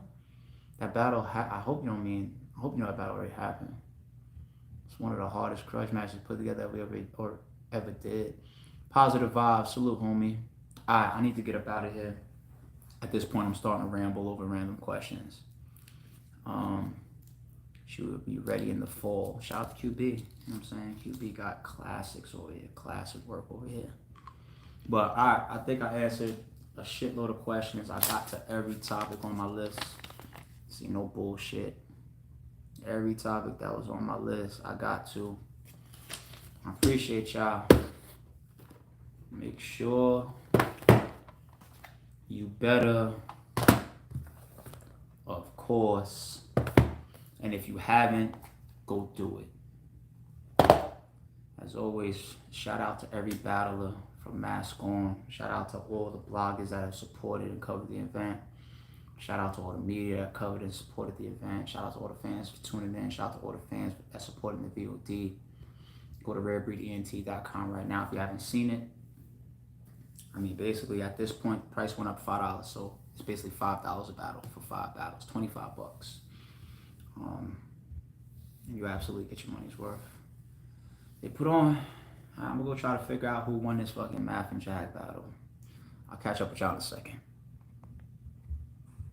That battle, I hope you know that battle already happened. It's one of the hardest crush matches put together that we ever did. Positive vibes, salute, homie. Alright, I need to get up out of here. At this point, I'm starting to ramble over random questions. She would be ready in the fall. Shout out to QB. You know what I'm saying? QB got classics over here, classic work over here. But I think I answered a shitload of questions. I got to every topic on my list. See, no bullshit. Every topic that was on my list, I got to. I appreciate y'all. Make sure you better, of course. And if you haven't, go do it. As always, shout out to every battler from Mask On. Shout out to all the bloggers that have supported and covered the event. Shout out to all the media that covered and supported the event. Shout out to all the fans for tuning in. Shout out to all the fans that supported the VOD. Go to rarebreedent.com right now if you haven't seen it. I mean, basically at this point, the price went up $5, so it's basically $5 a battle for 5 battles, $25. You absolutely get your money's worth. They put on. I'm gonna go try to figure out who won this fucking Math and Jag battle. I'll catch up with y'all in a second.